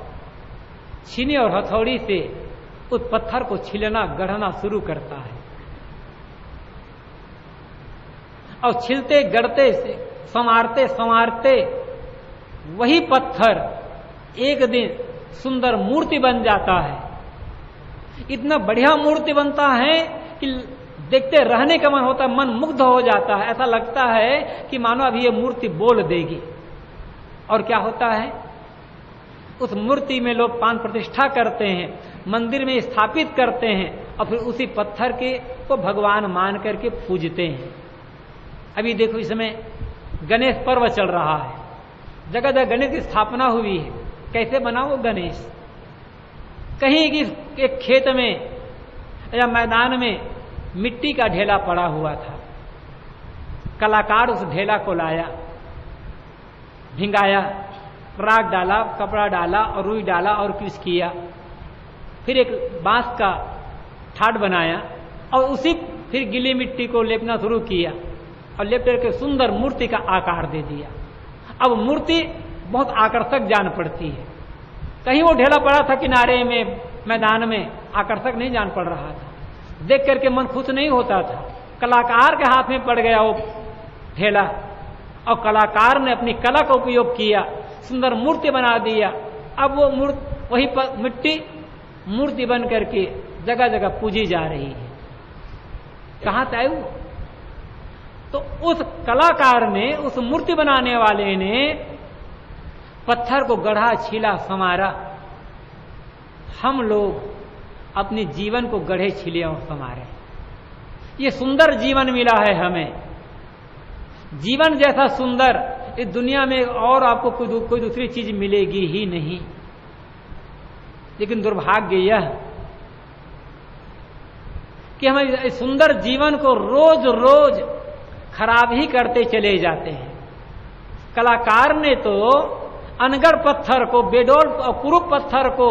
छीनी और हथौड़ी से उस पत्थर को छिलना गढ़ना शुरू करता है, और छिलते गढ़ते से संवारते संवारते वही पत्थर एक दिन सुंदर मूर्ति बन जाता है। इतना बढ़िया मूर्ति बनता है कि देखते रहने का मन होता है, मन मुग्ध हो जाता है, ऐसा लगता है कि मानो अभी ये मूर्ति बोल देगी। और क्या होता है, उस मूर्ति में लोग प्राण प्रतिष्ठा करते हैं, मंदिर में स्थापित करते हैं, और फिर उसी पत्थर के को भगवान मान करके पूजते हैं। अभी देखो इसमें गणेश पर्व चल रहा है, जगह जगह गणेश की स्थापना हुई है। कैसे बना वो गणेश? कहीं की एक खेत में या मैदान में मिट्टी का ढेला पड़ा हुआ था, कलाकार उस ढेला को लाया, भिंगाया, राख डाला, कपड़ा डाला और रुई डाला और कुछ किया, फिर एक बांस का ठाट बनाया और उसी फिर गीली मिट्टी को लेपना शुरू किया और लेप करके सुंदर मूर्ति का आकार दे दिया। अब मूर्ति बहुत आकर्षक जान पड़ती है। कहीं वो ढेला पड़ा था किनारे में मैदान में आकर्षक नहीं जान पड़ रहा था, देख करके मन खुश नहीं होता था। कलाकार के हाथ में पड़ गया वो ढेला और कलाकार ने अपनी कला का उपयोग किया, सुंदर मूर्ति बना दिया। अब वो वही मिट्टी मूर्ति बन करके जगह जगह पूजी जा रही है। कहां से आए वो? तो उस कलाकार ने, उस मूर्ति बनाने वाले ने पत्थर को गढ़ा, छीला, संवारा। हम लोग अपने जीवन को गढ़े, छीले और संवारे। ये सुंदर जीवन मिला है हमें। जीवन जैसा सुंदर इस दुनिया में और आपको कोई दूसरी चीज मिलेगी ही नहीं। लेकिन दुर्भाग्य यह कि हम इस सुंदर जीवन को रोज रोज खराब ही करते चले जाते हैं। कलाकार ने तो अनगढ़ पत्थर को, बेडोल और कुरूप पत्थर को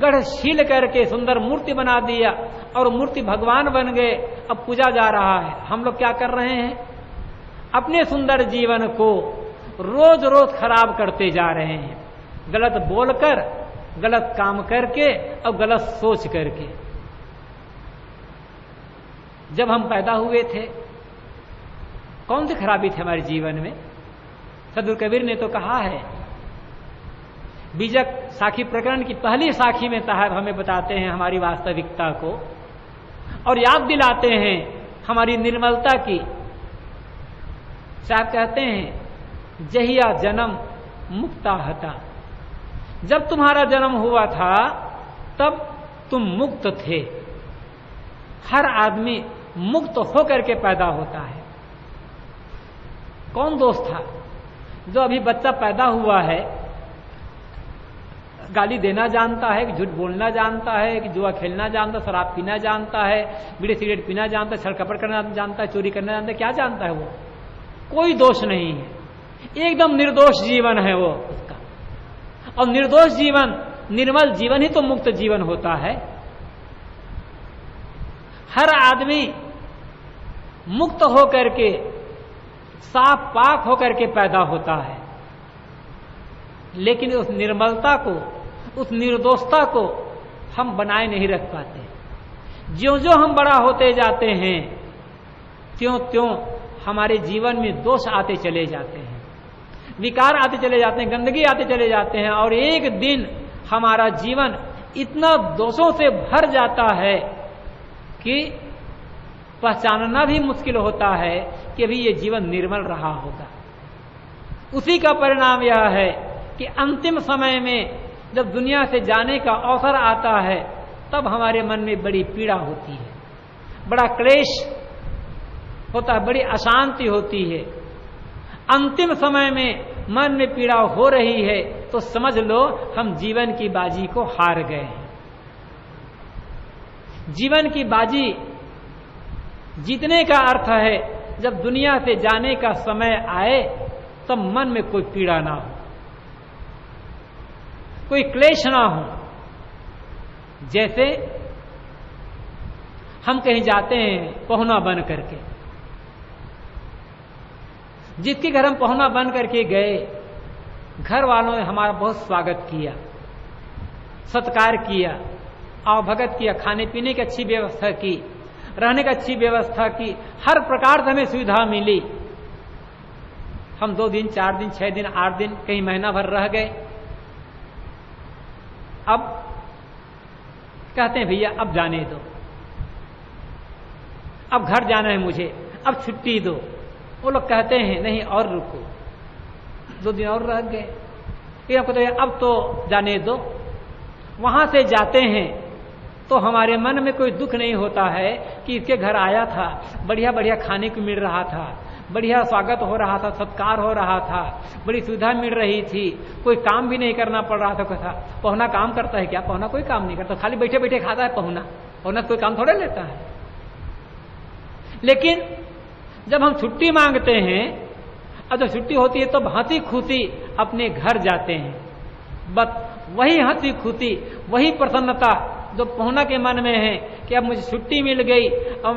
गढ़ छील करके सुंदर मूर्ति बना दिया और मूर्ति भगवान बन गए, अब पूजा जा रहा है। हम लोग क्या कर रहे हैं? अपने सुंदर जीवन को रोज रोज खराब करते जा रहे हैं, गलत बोलकर, गलत काम करके और गलत सोच करके। जब हम पैदा हुए थे कौन सी खराबी थी हमारे जीवन में? सदगुरु कबीर ने तो कहा है, बीजक साखी प्रकरण की पहली साखी में साहब हमें बताते हैं हमारी वास्तविकता को और याद दिलाते हैं हमारी निर्मलता की। साहब कहते हैं, जहिया जन्म मुक्ता हता। जब तुम्हारा जन्म हुआ था तब तुम मुक्त थे। हर आदमी मुक्त होकर के पैदा होता है। कौन दोष था? जो अभी बच्चा पैदा हुआ है, गाली देना जानता है, कि झूठ बोलना जानता है, कि जुआ खेलना जानता है, शराब पीना जानता है, बीड़ी सिगरेट पीना जानता है, छल कपट करना जानता है, चोरी करना जानता है, क्या जानता है वो? कोई दोष नहीं है, एकदम निर्दोष जीवन है वो उसका। और निर्दोष जीवन, निर्मल जीवन ही तो मुक्त जीवन होता है। हर आदमी मुक्त होकर के, साफ पाक होकर के पैदा होता है, लेकिन उस निर्मलता को, उस निर्दोषता को हम बनाए नहीं रख पाते। ज्यों ज्यों हम बड़ा होते जाते हैं त्यों त्यों हमारे जीवन में दोष आते चले जाते हैं, विकार आते चले जाते हैं, गंदगी आते चले जाते हैं और एक दिन हमारा जीवन इतना दोषों से भर जाता है कि पहचानना भी मुश्किल होता है कि अभी ये जीवन निर्मल रहा होगा। उसी का परिणाम यह है कि अंतिम समय में जब दुनिया से जाने का अवसर आता है तब हमारे मन में बड़ी पीड़ा होती है, बड़ा क्लेश होता है, बड़ी अशांति होती है। अंतिम समय में मन में पीड़ा हो रही है तो समझ लो हम जीवन की बाजी को हार गए हैं। जीवन की बाजी जीतने का अर्थ है जब दुनिया से जाने का समय आए तब मन में कोई पीड़ा ना हो, कोई क्लेश ना हो। जैसे हम कहीं जाते हैं पहुना बन करके, जिसके घर हम पहुना बन करके गए, घर वालों ने हमारा बहुत स्वागत किया, सत्कार किया, आवभगत किया, खाने पीने की अच्छी व्यवस्था की, रहने की अच्छी व्यवस्था की, हर प्रकार से हमें सुविधा मिली। हम 2 दिन, 4 दिन, 6 दिन, 8 दिन, कहीं महीना भर रह गए। अब कहते हैं भैया अब जाने दो, अब घर जाना है मुझे, अब छुट्टी दो। वो लोग कहते हैं नहीं और रुको, 2 दिन और रह गए। फिर आपको तो अब तो जाने दो। वहां से जाते हैं तो हमारे मन में कोई दुख नहीं होता है कि इसके घर आया था, बढ़िया बढ़िया खाने को मिल रहा था, बढ़िया स्वागत हो रहा था, सत्कार हो रहा था, बड़ी सुविधा मिल रही थी, कोई काम भी नहीं करना पड़ रहा था। कथा पहुना काम करता है क्या? पहुना कोई काम नहीं करता, खाली बैठे बैठे खाता है पहुना। पहुना कोई काम थोड़े लेता है। लेकिन जब हम छुट्टी मांगते हैं और जब छुट्टी होती है तो हंसी खुशी अपने घर जाते हैं, बस वही हंसी खुशी, वही प्रसन्नता जो पहुना के मन में है कि अब मुझे छुट्टी मिल गई, अब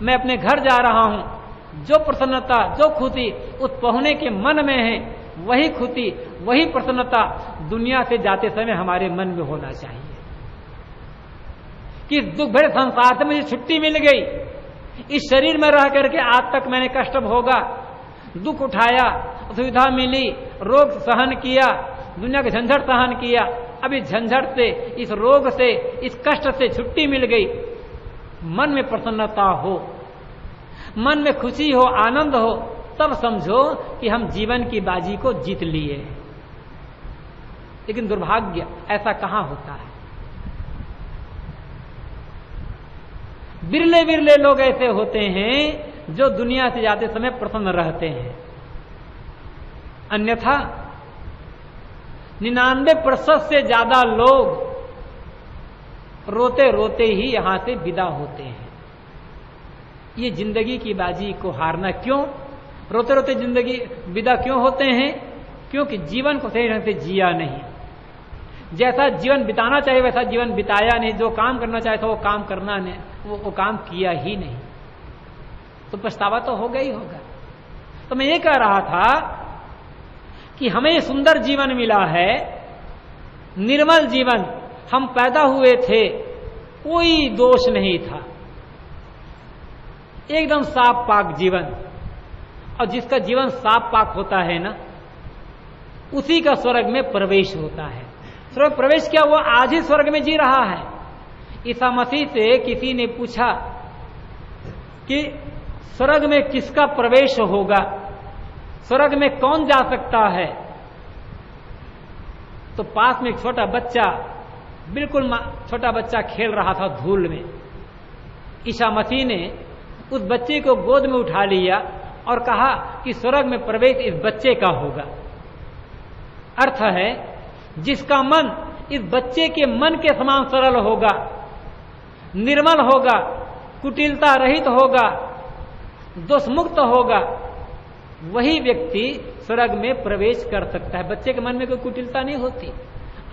मैं अपने घर जा रहा हूं, जो प्रसन्नता, जो खुशी उस पहुने के मन में है, वही खुशी, वही प्रसन्नता दुनिया से जाते समय हमारे मन में होना चाहिए। कि इस दुख भरे संसार से मुझे छुट्टी मिल गई, इस शरीर में रह करके आज तक मैंने कष्ट भोगा, दुख उठाया, असुविधा मिली, रोग सहन किया, दुनिया के झंझट सहन किया, अब इस झंझट से, इस रोग से, इस कष्ट से छुट्टी मिल गई। मन में प्रसन्नता हो, मन में खुशी हो, आनंद हो, तब समझो कि हम जीवन की बाजी को जीत लिए। लेकिन दुर्भाग्य ऐसा कहां होता है। बिरले बिरले लोग ऐसे होते हैं जो दुनिया से जाते समय प्रसन्न रहते हैं, अन्यथा 99% से ज्यादा लोग रोते रोते ही यहां से विदा होते हैं। ये जिंदगी की बाजी को हारना क्यों? रोते रोते जिंदगी विदा क्यों होते हैं? क्योंकि जीवन को सही ढंग से जिया नहीं, जैसा जीवन बिताना चाहिए वैसा जीवन बिताया नहीं, जो काम करना चाहिए था वो काम करना नहीं, वो काम किया ही नहीं, तो पछतावा तो होगा ही होगा। तो मैं ये कह रहा था कि हमें सुंदर जीवन मिला है, निर्मल जीवन, हम पैदा हुए थे, कोई दोष नहीं था, एकदम साफ पाक जीवन। और जिसका जीवन साफ पाक होता है ना, उसी का स्वर्ग में प्रवेश होता है। स्वर्ग प्रवेश क्या, वो आज ही स्वर्ग में जी रहा है। ईसा मसीह से किसी ने पूछा कि स्वर्ग में किसका प्रवेश होगा, स्वर्ग में कौन जा सकता है? तो पास में एक छोटा बच्चा, बिल्कुल छोटा बच्चा खेल रहा था धूल में। ईसा मसीह ने उस बच्चे को गोद में उठा लिया और कहा कि स्वर्ग में प्रवेश इस बच्चे का होगा। अर्थ है जिसका मन इस बच्चे के मन के समान सरल होगा, निर्मल होगा, कुटिलता रहित होगा, दोष मुक्त होगा, वही व्यक्ति स्वर्ग में प्रवेश कर सकता है। बच्चे के मन में कोई कुटिलता नहीं होती।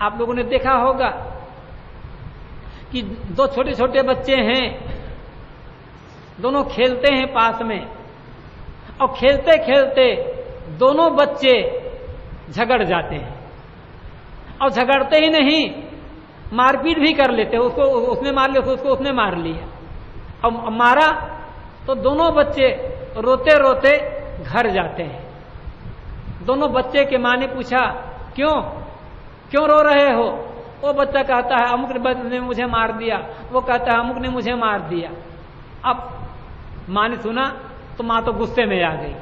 आप लोगों ने देखा होगा कि दो छोटे छोटे बच्चे हैं, दोनों खेलते हैं पास में, और खेलते खेलते दोनों बच्चे झगड़ जाते हैं, और झगड़ते ही नहीं, मारपीट भी कर लेते हैं। उसको उसने मार लिया, उसको उसने मार लिया, और मारा तो दोनों बच्चे रोते रोते घर जाते हैं। दोनों बच्चे के माँ ने पूछा, क्यों क्यों रो रहे हो? वो बच्चा कहता है अमुक ने मुझे मार दिया, वो कहता है अमुक ने मुझे मार दिया। अब माँ ने सुना तो माँ तो गुस्से में आ गई।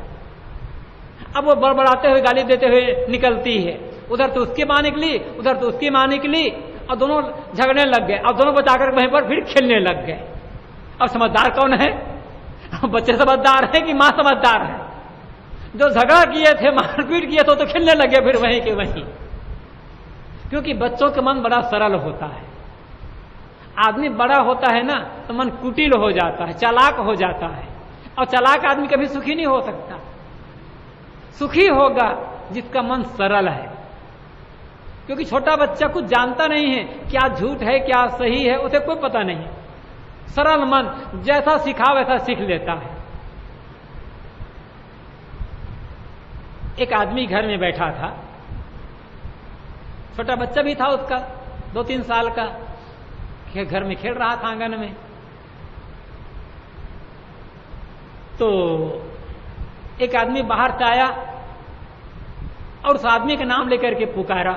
अब वो बड़बड़ाते हुए, गाली देते हुए निकलती है। उधर तो उसकी माँ निकली, उधर तो उसकी माँ निकली, और दोनों झगड़ने लग गए, और दोनों बचाकर वहीं पर फिर खेलने लग गए। अब समझदार कौन है? बच्चे समझदार है कि माँ समझदार है? जो झगड़ा किए थे, मारपीट किए थे, तो खेलने लगे फिर वहीं के वहीं। क्योंकि बच्चों का मन बड़ा सरल होता है। आदमी बड़ा होता है ना तो मन कुटिल हो जाता है, चालाक हो जाता है, और चालाक आदमी कभी सुखी नहीं हो सकता। सुखी होगा जिसका मन सरल है, क्योंकि छोटा बच्चा कुछ जानता नहीं है, क्या झूठ है क्या सही है उसे कोई पता नहीं। सरल मन जैसा सिखा वैसा सीख लेता है। एक आदमी घर में बैठा था, छोटा बच्चा भी था उसका, 2-3 साल का, घर में खेल रहा था आंगन में। तो एक आदमी बाहर से आया और उस आदमी का नाम लेकर के पुकारा।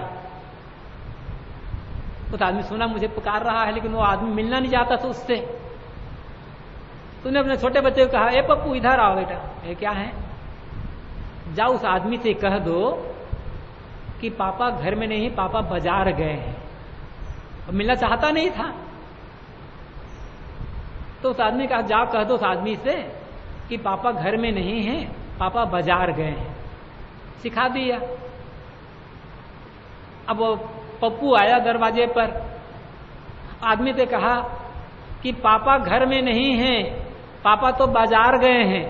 उस आदमी सुना मुझे पुकार रहा है, लेकिन वो आदमी मिलना नहीं चाहता था उससे। तूने अपने छोटे बच्चे को कहा, ए पप्पू इधर आओ बेटा। ये क्या है? जाओ उस आदमी से कह दो कि पापा घर में नहीं, पापा बाजार गए हैं। और मिलना चाहता नहीं था। तो उस आदमी कहा, जाओ कह दो उस आदमी से कि पापा घर में नहीं है, पापा बाजार गए हैं। सिखा दिया। अब वो पप्पू आया दरवाजे पर, आदमी से कहा कि पापा घर में नहीं हैं, पापा तो बाजार गए हैं।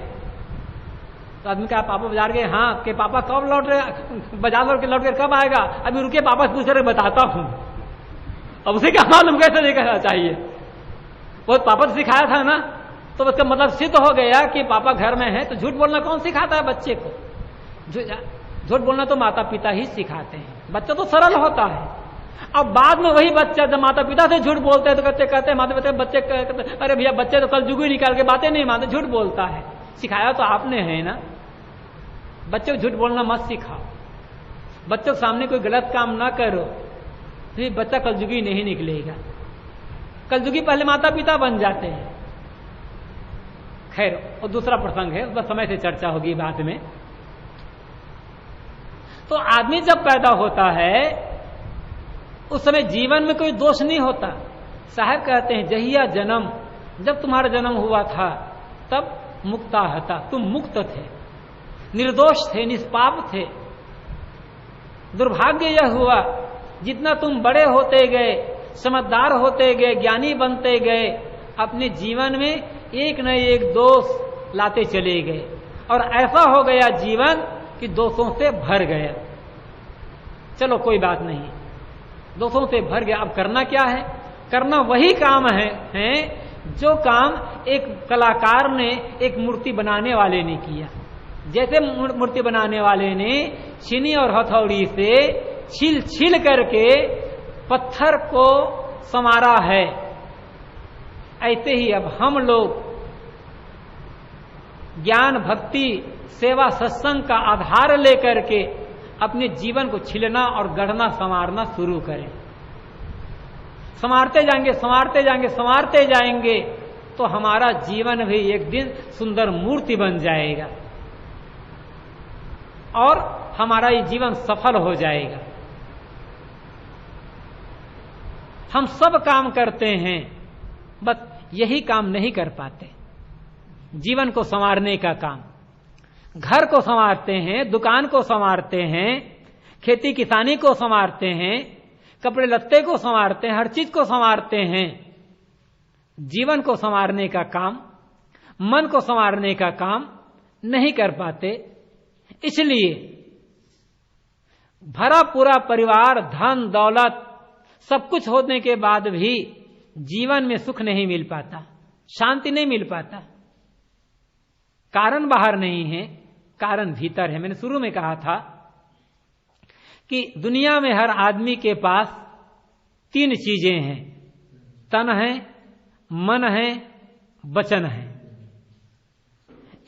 तो आदमी कहा, पापा बाजार गए? हाँ। कि पापा कब लौट रहे, बाजार लौट कर कब आएगा? अभी रुके, पापा से पूछ रहे, बताता हूं। अब उसे क्या मालूम कैसे नहीं कहना चाहिए? वो पापा से सिखाया था ना, तो उसका मतलब सिद्ध हो गया कि पापा घर में है। तो झूठ बोलना कौन सिखाता है बच्चे को? झूठ बोलना तो माता पिता ही सिखाते हैं। बच्चा तो सरल होता है, अब बाद में वही बच्चा जब माता पिता से झूठ बोलते हैं तो कहते हैं माता पिता बच्चे कहते, अरे भैया बच्चे तो कल जुगू निकाल के बातें नहीं मानते, झूठ बोलता है। सिखाया तो आपने है ना, बच्चों को झूठ बोलना मत सिखाओ, बच्चों के सामने कोई गलत काम ना करो, फिर बच्चा कलजुगी नहीं निकलेगा। कलजुगी पहले माता पिता बन जाते हैं। खैर और दूसरा प्रसंग है, बस समय से चर्चा होगी बाद में। तो आदमी जब पैदा होता है उस समय जीवन में कोई दोष नहीं होता। साहब कहते हैं जहिया जन्म, जब तुम्हारा जन्म हुआ था तब मुक्ता हता, तुम मुक्त थे, निर्दोष थे, निष्पाप थे। दुर्भाग्य यह हुआ जितना तुम बड़े होते गए, समझदार होते गए, ज्ञानी बनते गए, अपने जीवन में एक न एक दोष लाते चले गए और ऐसा हो गया जीवन कि दोषों से भर गया। चलो कोई बात नहीं, दोषों से भर गया, अब करना क्या है? करना वही काम है जो काम एक कलाकार ने एक मूर्ति बनाने वाले ने किया। जैसे मूर्ति बनाने वाले ने छीनी और हथौड़ी से छील छील करके पत्थर को संवारा है, ऐसे ही अब हम लोग ज्ञान भक्ति सेवा सत्संग का आधार लेकर के अपने जीवन को छिलना और गढ़ना संवारना शुरू करें। संवारते जाएंगे संवारते जाएंगे संवारते जाएंगे तो हमारा जीवन भी एक दिन सुंदर मूर्ति बन जाएगा और हमारा ये जीवन सफल हो जाएगा। हम सब काम करते हैं, बस यही काम नहीं कर पाते। जीवन को संवारने का काम, घर को संवारते हैं, दुकान को संवारते हैं, खेती किसानी को संवारते हैं, कपड़े लत्ते को संवारते हैं, हर चीज को संवारते हैं। जीवन को संवारने का काम, मन को संवारने का काम नहीं कर पाते। इसलिए भरा पूरा परिवार, धन दौलत सब कुछ होने के बाद भी जीवन में सुख नहीं मिल पाता, शांति नहीं मिल पाता। कारण बाहर नहीं है, कारण भीतर है। मैंने शुरू में कहा था कि दुनिया में हर आदमी के पास 3 चीजें हैं, तन है, मन है, वचन है।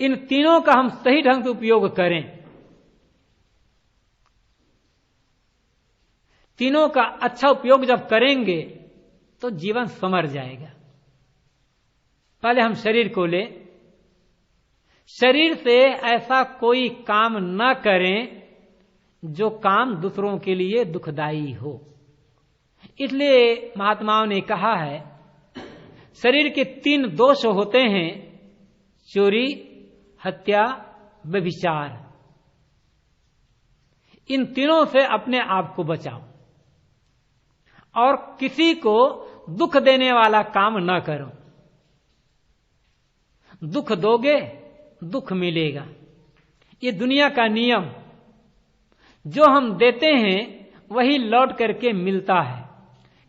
इन तीनों का हम सही ढंग से उपयोग करें, तीनों का अच्छा उपयोग जब करेंगे तो जीवन संवर जाएगा। पहले हम शरीर को ले, शरीर से ऐसा कोई काम न करें जो काम दूसरों के लिए दुखदाई हो। इसलिए महात्माओं ने कहा है शरीर के 3 दोष होते हैं, चोरी, हत्या, व्यभिचार। इन तीनों से अपने आप को बचाओ और किसी को दुख देने वाला काम न करो। दुख दोगे दुख मिलेगा, ये दुनिया का नियम। जो हम देते हैं वही लौट करके मिलता है।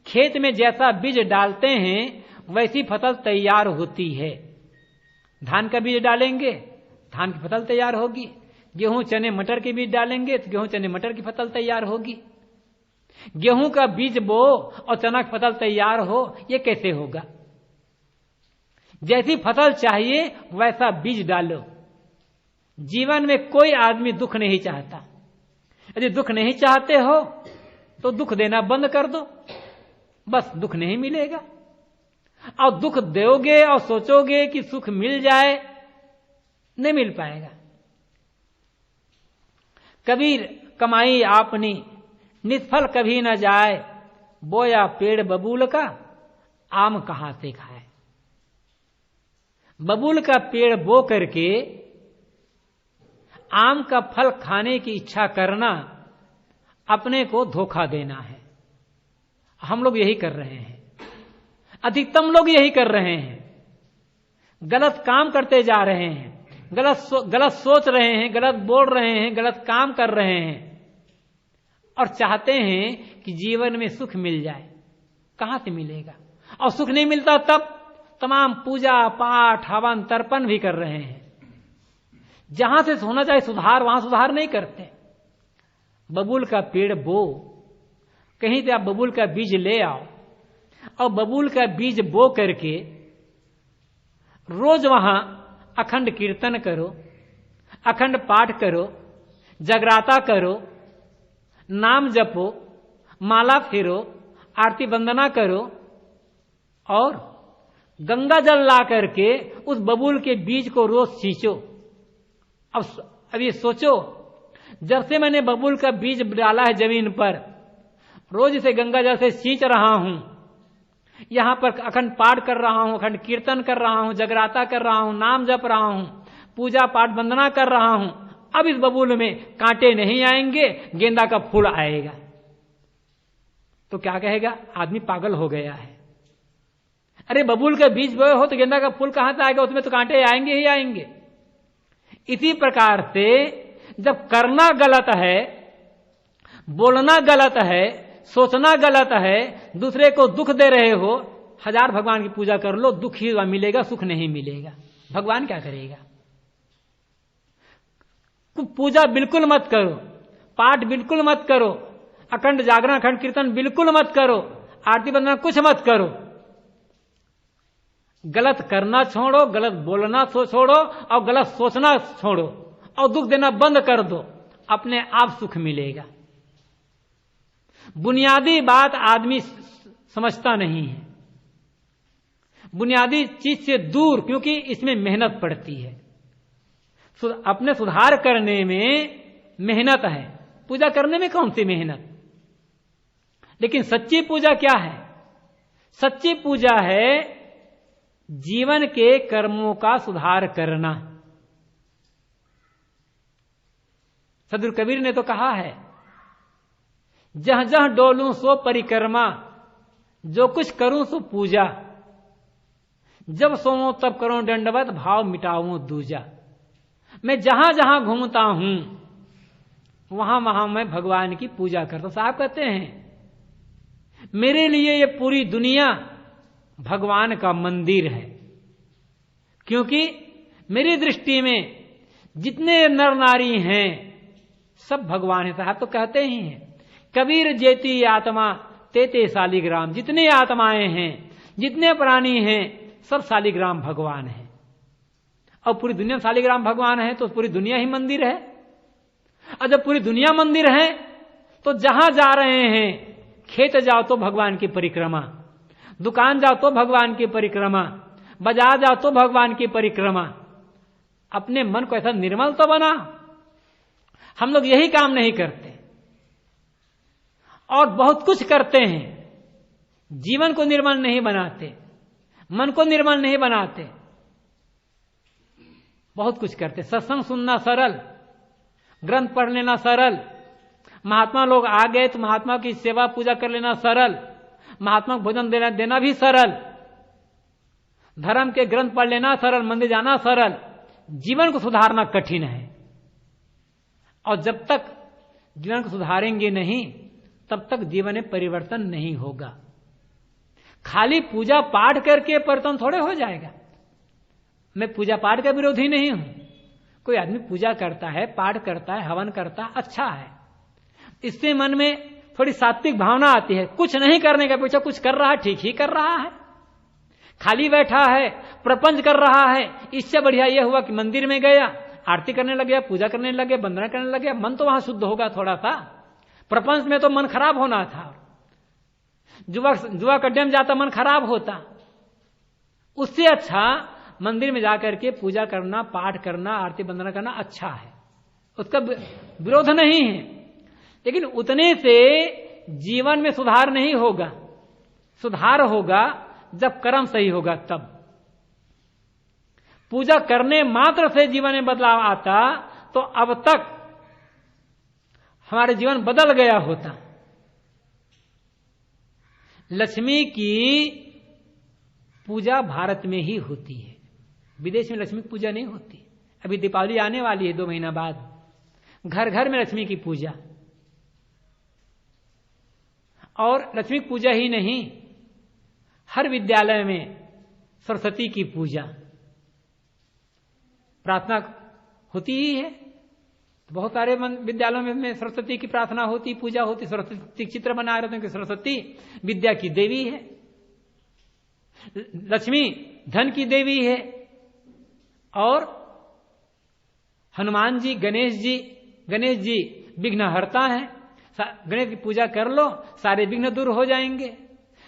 खेत में जैसा बीज डालते हैं वैसी फसल तैयार होती है। धान का बीज डालेंगे, धान की फसल तैयार होगी। गेहूं चने मटर के बीज डालेंगे तो गेहूं चने मटर की फसल तैयार होगी। गेहूं का बीज बो और चना की फसल तैयार हो, ये कैसे होगा? जैसी फसल चाहिए वैसा बीज डालो। जीवन में कोई आदमी दुख नहीं चाहता। यदि दुख नहीं चाहते हो तो दुख देना बंद कर दो, बस दुख नहीं मिलेगा। और दुख दोगे और सोचोगे कि सुख मिल जाए, नहीं मिल पाएगा। कबीर कमाई आपनी निष्फल कभी न जाए, बोया पेड़ बबूल का आम कहां से खाए। बबूल का पेड़ बो करके आम का फल खाने की इच्छा करना अपने को धोखा देना है। हम लोग यही कर रहे हैं, अधिकतम लोग यही कर रहे हैं। गलत काम करते जा रहे हैं, गलत सोच रहे हैं, गलत बोल रहे हैं, गलत काम कर रहे हैं और चाहते हैं कि जीवन में सुख मिल जाए। कहां से मिलेगा? और सुख नहीं मिलता तब तमाम पूजा पाठ हवन तर्पण भी कर रहे हैं। जहां से होना चाहिए सुधार, वहां सुधार नहीं करते। बबूल का पेड़ बो, कहीं से आप बबूल का बीज ले आओ और बबूल का बीज बो करके रोज वहां अखंड कीर्तन करो, अखंड पाठ करो, जगराता करो, नाम जपो, माला फेरो, आरती वंदना करो और गंगा जल ला करके उस बबूल के बीज को रोज सींचो। अब ये सोचो, जब से मैंने बबूल का बीज डाला है जमीन पर, रोज इसे गंगा जल से सींच रहा हूं, यहां पर अखंड पाठ कर रहा हूं, अखंड कीर्तन कर रहा हूं, जगराता कर रहा हूं, नाम जप रहा हूं, पूजा पाठ वंदना कर रहा हूं। अब इस बबूल में कांटे नहीं आएंगे, गेंदा का फूल आएगा। तो क्या कहेगा? आदमी पागल हो गया है। अरे बबूल का बीज बोए हो तो गेंदा का फूल कहां से आएगा? उसमें तो कांटे आएंगे ही आएंगे। इसी प्रकार से जब करना गलत है, बोलना गलत है, सोचना गलत है, दूसरे को दुख दे रहे हो, 1000 भगवान की पूजा कर लो, दुख ही मिलेगा, सुख नहीं मिलेगा। भगवान क्या करेगा? पूजा बिल्कुल मत करो, पाठ बिल्कुल मत करो, अखंड जागरण अखंड कीर्तन बिल्कुल मत करो, आरती वंदना कुछ मत करो। गलत करना छोड़ो, गलत बोलना छोड़ो और गलत सोचना छोड़ो और दुख देना बंद कर दो, अपने आप सुख मिलेगा। बुनियादी बात आदमी समझता नहीं है, बुनियादी चीज से दूर, क्योंकि इसमें मेहनत पड़ती है। अपने सुधार करने में मेहनत है, पूजा करने में कौन सी मेहनत? लेकिन सच्ची पूजा क्या है? सच्ची पूजा है जीवन के कर्मों का सुधार करना। सदगुरु कबीर ने तो कहा है, जहां जहां डोलूं सो परिक्रमा, जो कुछ करूं सो पूजा, जब सोऊं तब करूं दंडवत, भाव मिटाऊं दूजा। मैं जहां जहां घूमता हूं वहां वहां मैं भगवान की पूजा करता हूं। साहब कहते हैं, मेरे लिए ये पूरी दुनिया भगवान का मंदिर है, क्योंकि मेरी दृष्टि में जितने नर नारी हैं सब भगवान है। साहब तो कहते ही हैं, कबीर जेती आत्मा तेते शालिग्राम, जितने आत्माएं हैं, जितने प्राणी हैं, सब शालिग्राम भगवान है। और पूरी दुनिया शालिग्राम भगवान है तो पूरी दुनिया ही मंदिर है। और जब पूरी दुनिया मंदिर है तो जहां जा रहे हैं, खेत जाओ तो भगवान की परिक्रमा, दुकान जाओ तो भगवान की परिक्रमा, बाजार जाओ तो भगवान की परिक्रमा। अपने मन को ऐसा निर्मल तो बना। हम लोग यही काम नहीं करते और बहुत कुछ करते हैं, जीवन को निर्मल नहीं बनाते, मन को निर्मल नहीं बनाते, बहुत कुछ करते। सत्संग सुनना सरल, ग्रंथ पढ़ लेना सरल, महात्मा लोग आ गए तो महात्मा की सेवा पूजा कर लेना सरल, महात्मा को भोजन देना भी सरल, धर्म के ग्रंथ पढ़ लेना सरल, मंदिर जाना सरल। जीवन को सुधारना कठिन है। और जब तक जीवन को सुधारेंगे नहीं, तब तक जीवन में परिवर्तन नहीं होगा। खाली पूजा पाठ करके परिवर्तन थोड़े हो जाएगा। मैं पूजा पाठ का विरोधी नहीं हूं। कोई आदमी पूजा करता है, पाठ करता है, हवन करता है, अच्छा है। इससे मन में थोड़ी सात्विक भावना आती है। कुछ नहीं करने का पीछे कुछ कर रहा है, ठीक ही कर रहा है। खाली बैठा है, प्रपंच कर रहा है, इससे बढ़िया यह हुआ कि मंदिर में गया, आरती करने लग गया, पूजा करने लग गया, वंदना करने लग गया, मन तो वहां शुद्ध होगा थोड़ा सा। प्रपंच में तो मन खराब होना था। जुआ कड्डे में जाता मन खराब होता। उससे अच्छा मंदिर में जाकर के पूजा करना, पाठ करना, आरती वंदना करना अच्छा है, उसका विरोध नहीं है। लेकिन उतने से जीवन में सुधार नहीं होगा। सुधार होगा जब कर्म सही होगा तब। पूजा करने मात्र से जीवन में बदलाव आता तो अब तक हमारे जीवन बदल गया होता। लक्ष्मी की पूजा भारत में ही होती है, विदेश में लक्ष्मी की पूजा नहीं होती। अभी दीपावली आने वाली है 2 महीना बाद, घर घर में लक्ष्मी की पूजा। और लक्ष्मी की पूजा ही नहीं, हर विद्यालय में सरस्वती की पूजा, प्रार्थना होती ही है। बहुत सारे विद्यालयों में सरस्वती की प्रार्थना होती, पूजा होती, सरस्वती चित्र बनाए रहते हैं कि सरस्वती विद्या की देवी है, लक्ष्मी धन की देवी है, और हनुमान जी, गणेश जी विघ्नहर्ता हैं। गणेश की पूजा कर लो, सारे विघ्न दूर हो जाएंगे।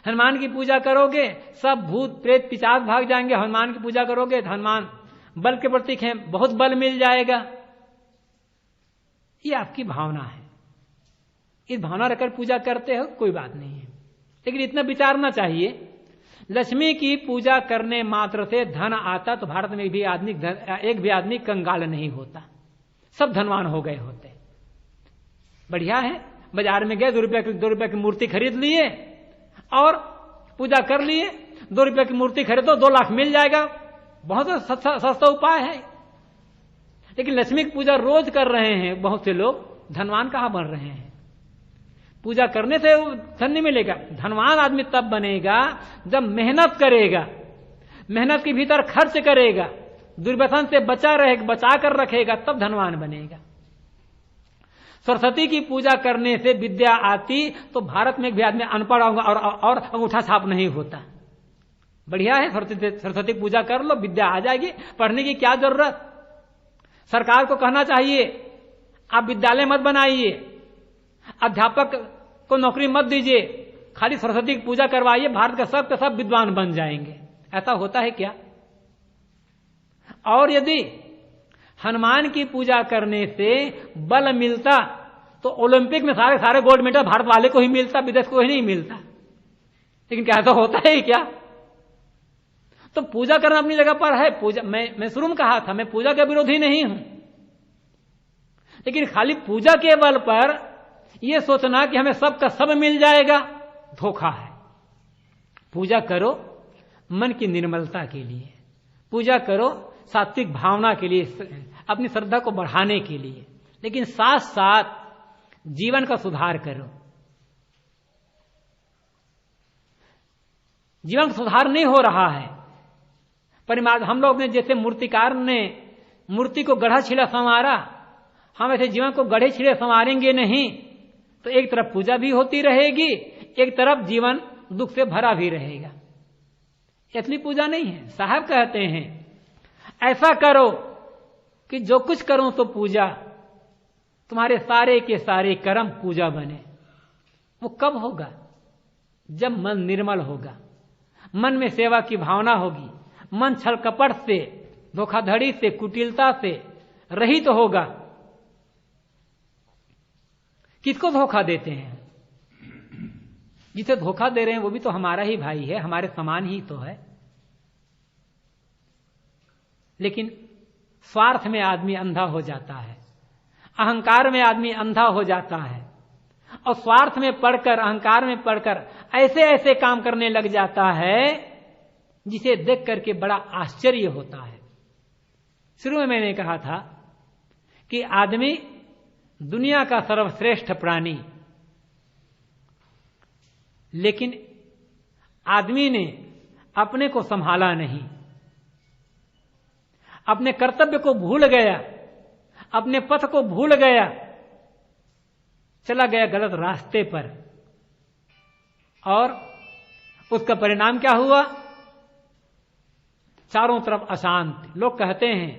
हनुमान की पूजा करोगे, सब भूत प्रेत पिशाच भाग जाएंगे। हनुमान की पूजा करोगे तो हनुमान बल के प्रतीक हैं, बहुत बल मिल जाएगा। ये आपकी भावना है, इस भावना रखकर पूजा करते हो, कोई बात नहीं है। लेकिन इतना विचारना चाहिए, लक्ष्मी की पूजा करने मात्र से धन आता तो भारत में भी एक भी आदमी कंगाल नहीं होता, सब धनवान हो गए होते। बढ़िया है, बाजार में गए, 2 रुपए की मूर्ति खरीद लिए और पूजा कर लिए। 2 रुपए की मूर्ति खरीदो, 2 लाख मिल जाएगा, बहुत सस्ता उपाय है। लेकिन लक्ष्मी की पूजा रोज कर रहे हैं बहुत से लोग, धनवान कहां बन रहे हैं? पूजा करने से धन नहीं मिलेगा। धनवान आदमी तब बनेगा जब मेहनत करेगा, मेहनत के भीतर खर्च करेगा, दुर्व्यसन से बचा कर रखेगा, तब धनवान बनेगा। सरस्वती की पूजा करने से विद्या आती तो भारत में भी आदमी अनपढ़ होगा और अंगूठा छाप नहीं होता। बढ़िया है, सरस्वती पूजा कर लो, विद्या आ जाएगी, पढ़ने की क्या जरूरत। सरकार को कहना चाहिए आप विद्यालय मत बनाइए, अध्यापक को नौकरी मत दीजिए, खाली सरस्वती की पूजा करवाइए, भारत का सब विद्वान बन जाएंगे। ऐसा होता है क्या? और यदि हनुमान की पूजा करने से बल मिलता तो ओलंपिक में सारे गोल्ड मेडल भारत वाले को ही मिलता, विदेश को ही नहीं मिलता। लेकिन क्या ऐसा होता है क्या? तो पूजा करना अपनी जगह पर है। पूजा मैं शुरू में कहा था, मैं पूजा का विरोधी नहीं हूं, लेकिन खाली पूजा के बल पर यह सोचना कि हमें सब का सब मिल जाएगा, धोखा है। पूजा करो मन की निर्मलता के लिए, पूजा करो सात्विक भावना के लिए, अपनी श्रद्धा को बढ़ाने के लिए, लेकिन साथ साथ जीवन का सुधार करो। जीवन का सुधार नहीं हो रहा है। हम लोग ने जैसे मूर्तिकार ने मूर्ति को गढ़ा छिड़ा संवारा, हम ऐसे जीवन को गढ़े छिड़े संवारेंगे नहीं तो एक तरफ पूजा भी होती रहेगी, एक तरफ जीवन दुख से भरा भी रहेगा। असली पूजा नहीं है। साहब कहते हैं ऐसा करो कि जो कुछ करो तो पूजा, तुम्हारे सारे के सारे कर्म पूजा बने। वो कब होगा? जब मन निर्मल होगा, मन में सेवा की भावना होगी, मन छल कपट से, धोखाधड़ी से, कुटिलता से रहित तो होगा। किसको धोखा देते हैं? जिसे धोखा दे रहे हैं वो भी तो हमारा ही भाई है, हमारे समान ही तो है। लेकिन स्वार्थ में आदमी अंधा हो जाता है, अहंकार में आदमी अंधा हो जाता है, और स्वार्थ में पड़कर, अहंकार में पड़कर ऐसे ऐसे काम करने लग जाता है जिसे देख करके बड़ा आश्चर्य होता है। शुरू में मैंने कहा था कि आदमी दुनिया का सर्वश्रेष्ठ प्राणी, लेकिन आदमी ने अपने को संभाला नहीं, अपने कर्तव्य को भूल गया, अपने पथ को भूल गया, चला गया गलत रास्ते पर, और उसका परिणाम क्या हुआ? चारों तरफ अशांति। लोग कहते हैं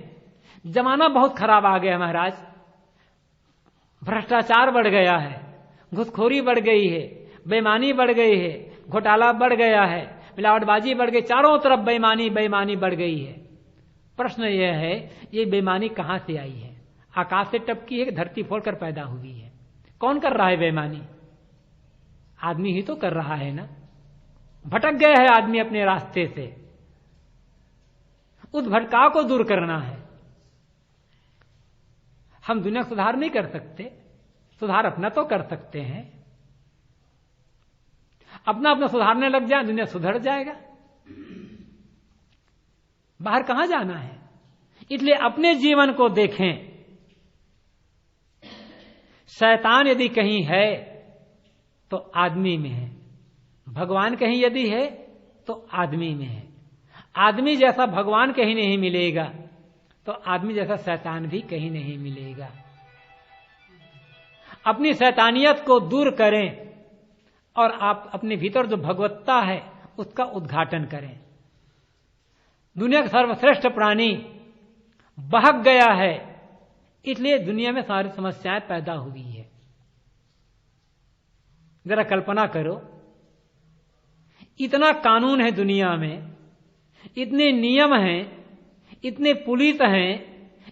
जमाना बहुत खराब आ गया महाराज, भ्रष्टाचार बढ़ गया है, घूसखोरी बढ़ गई है, बेईमानी बढ़ गई है, घोटाला बढ़ गया है, मिलावटबाजी बढ़ गई, चारों तरफ बेईमानी बढ़ गई है। प्रश्न यह है, ये बेईमानी कहां से आई है? आकाश से टपकी है कि धरती फोड़कर पैदा हुई है? कौन कर रहा है बेईमानी? आदमी ही तो कर रहा है ना। भटक गया है आदमी अपने रास्ते से, उस भटकाव को दूर करना है। हम दुनिया का सुधार नहीं कर सकते, सुधार अपना तो कर सकते हैं। अपना सुधारने लग जाए, दुनिया सुधर जाएगा। बाहर कहां जाना है? इसलिए अपने जीवन को देखें। शैतान यदि कहीं है तो आदमी में है, भगवान कहीं यदि है तो आदमी में है। आदमी जैसा भगवान कहीं नहीं मिलेगा तो आदमी जैसा शैतान भी कहीं नहीं मिलेगा। अपनी शैतानियत को दूर करें और आप अपने भीतर जो भगवत्ता है उसका उद्घाटन करें। दुनिया का सर्वश्रेष्ठ प्राणी बहक गया है, इसलिए दुनिया में सारी समस्याएं पैदा हुई है। जरा कल्पना करो, इतना कानून है दुनिया में, इतने नियम हैं, इतने पुलिस हैं,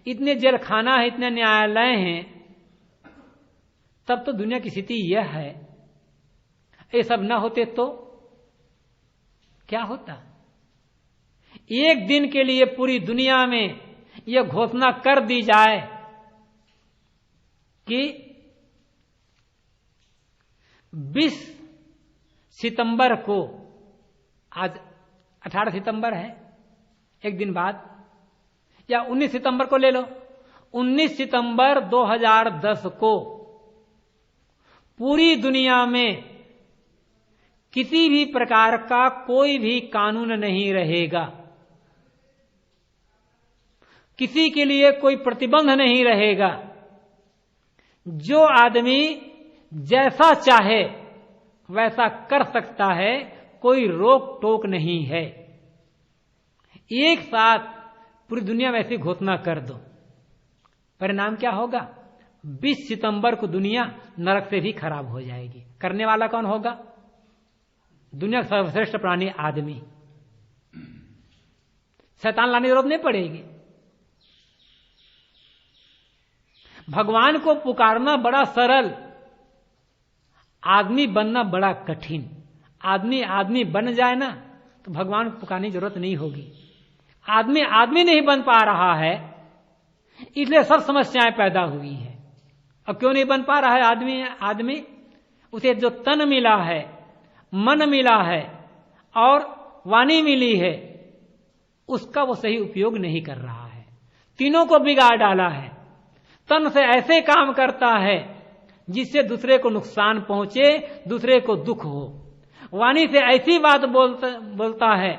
इतने जेल खाना है, इतने न्यायालय हैं, तब तो दुनिया की स्थिति यह है। ये सब ना होते तो क्या होता? एक दिन के लिए पूरी दुनिया में यह घोषणा कर दी जाए कि 20 सितंबर को, आज 18 सितंबर है, एक दिन बाद, या 19 सितंबर को ले लो, 19 सितंबर 2010 को पूरी दुनिया में किसी भी प्रकार का कोई भी कानून नहीं रहेगा, किसी के लिए कोई प्रतिबंध नहीं रहेगा। जो आदमी जैसा चाहे वैसा कर सकता है, कोई रोक टोक नहीं है। एक साथ पूरी दुनिया में ऐसी घोषणा कर दो, परिणाम क्या होगा? 20 सितंबर को दुनिया नरक से भी खराब हो जाएगी। करने वाला कौन होगा? दुनिया का सर्वश्रेष्ठ प्राणी आदमी। शैतान लाने की जरूरत नहीं पड़ेगी। भगवान को पुकारना बड़ा सरल, आदमी बनना बड़ा कठिन। आदमी बन जाए ना तो भगवान को पुकारने की जरूरत नहीं होगी। आदमी नहीं बन पा रहा है, इसलिए सब समस्याएं पैदा हुई है। अब क्यों नहीं बन पा रहा है आदमी? उसे जो तन मिला है, मन मिला है और वाणी मिली है, उसका वो सही उपयोग नहीं कर रहा है। तीनों को बिगाड़ डाला है। तन से ऐसे काम करता है जिससे दूसरे को नुकसान पहुंचे, दूसरे को दुख हो। वाणी से ऐसी बात बोलता है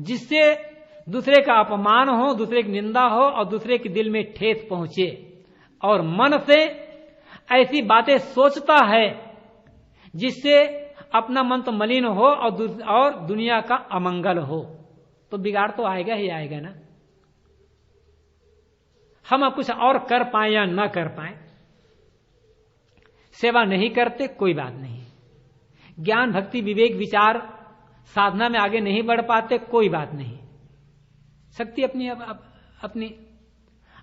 जिससे दूसरे का अपमान हो, दूसरे की निंदा हो और दूसरे के दिल में ठेस पहुंचे। और मन से ऐसी बातें सोचता है जिससे अपना मन तो मलिन हो और दुनिया का अमंगल हो। तो बिगाड़ तो आएगा ही आएगा ना। हम अब कुछ और कर पाए या ना कर पाए, सेवा नहीं करते कोई बात नहीं, ज्ञान भक्ति विवेक विचार साधना में आगे नहीं बढ़ पाते कोई बात नहीं। शक्ति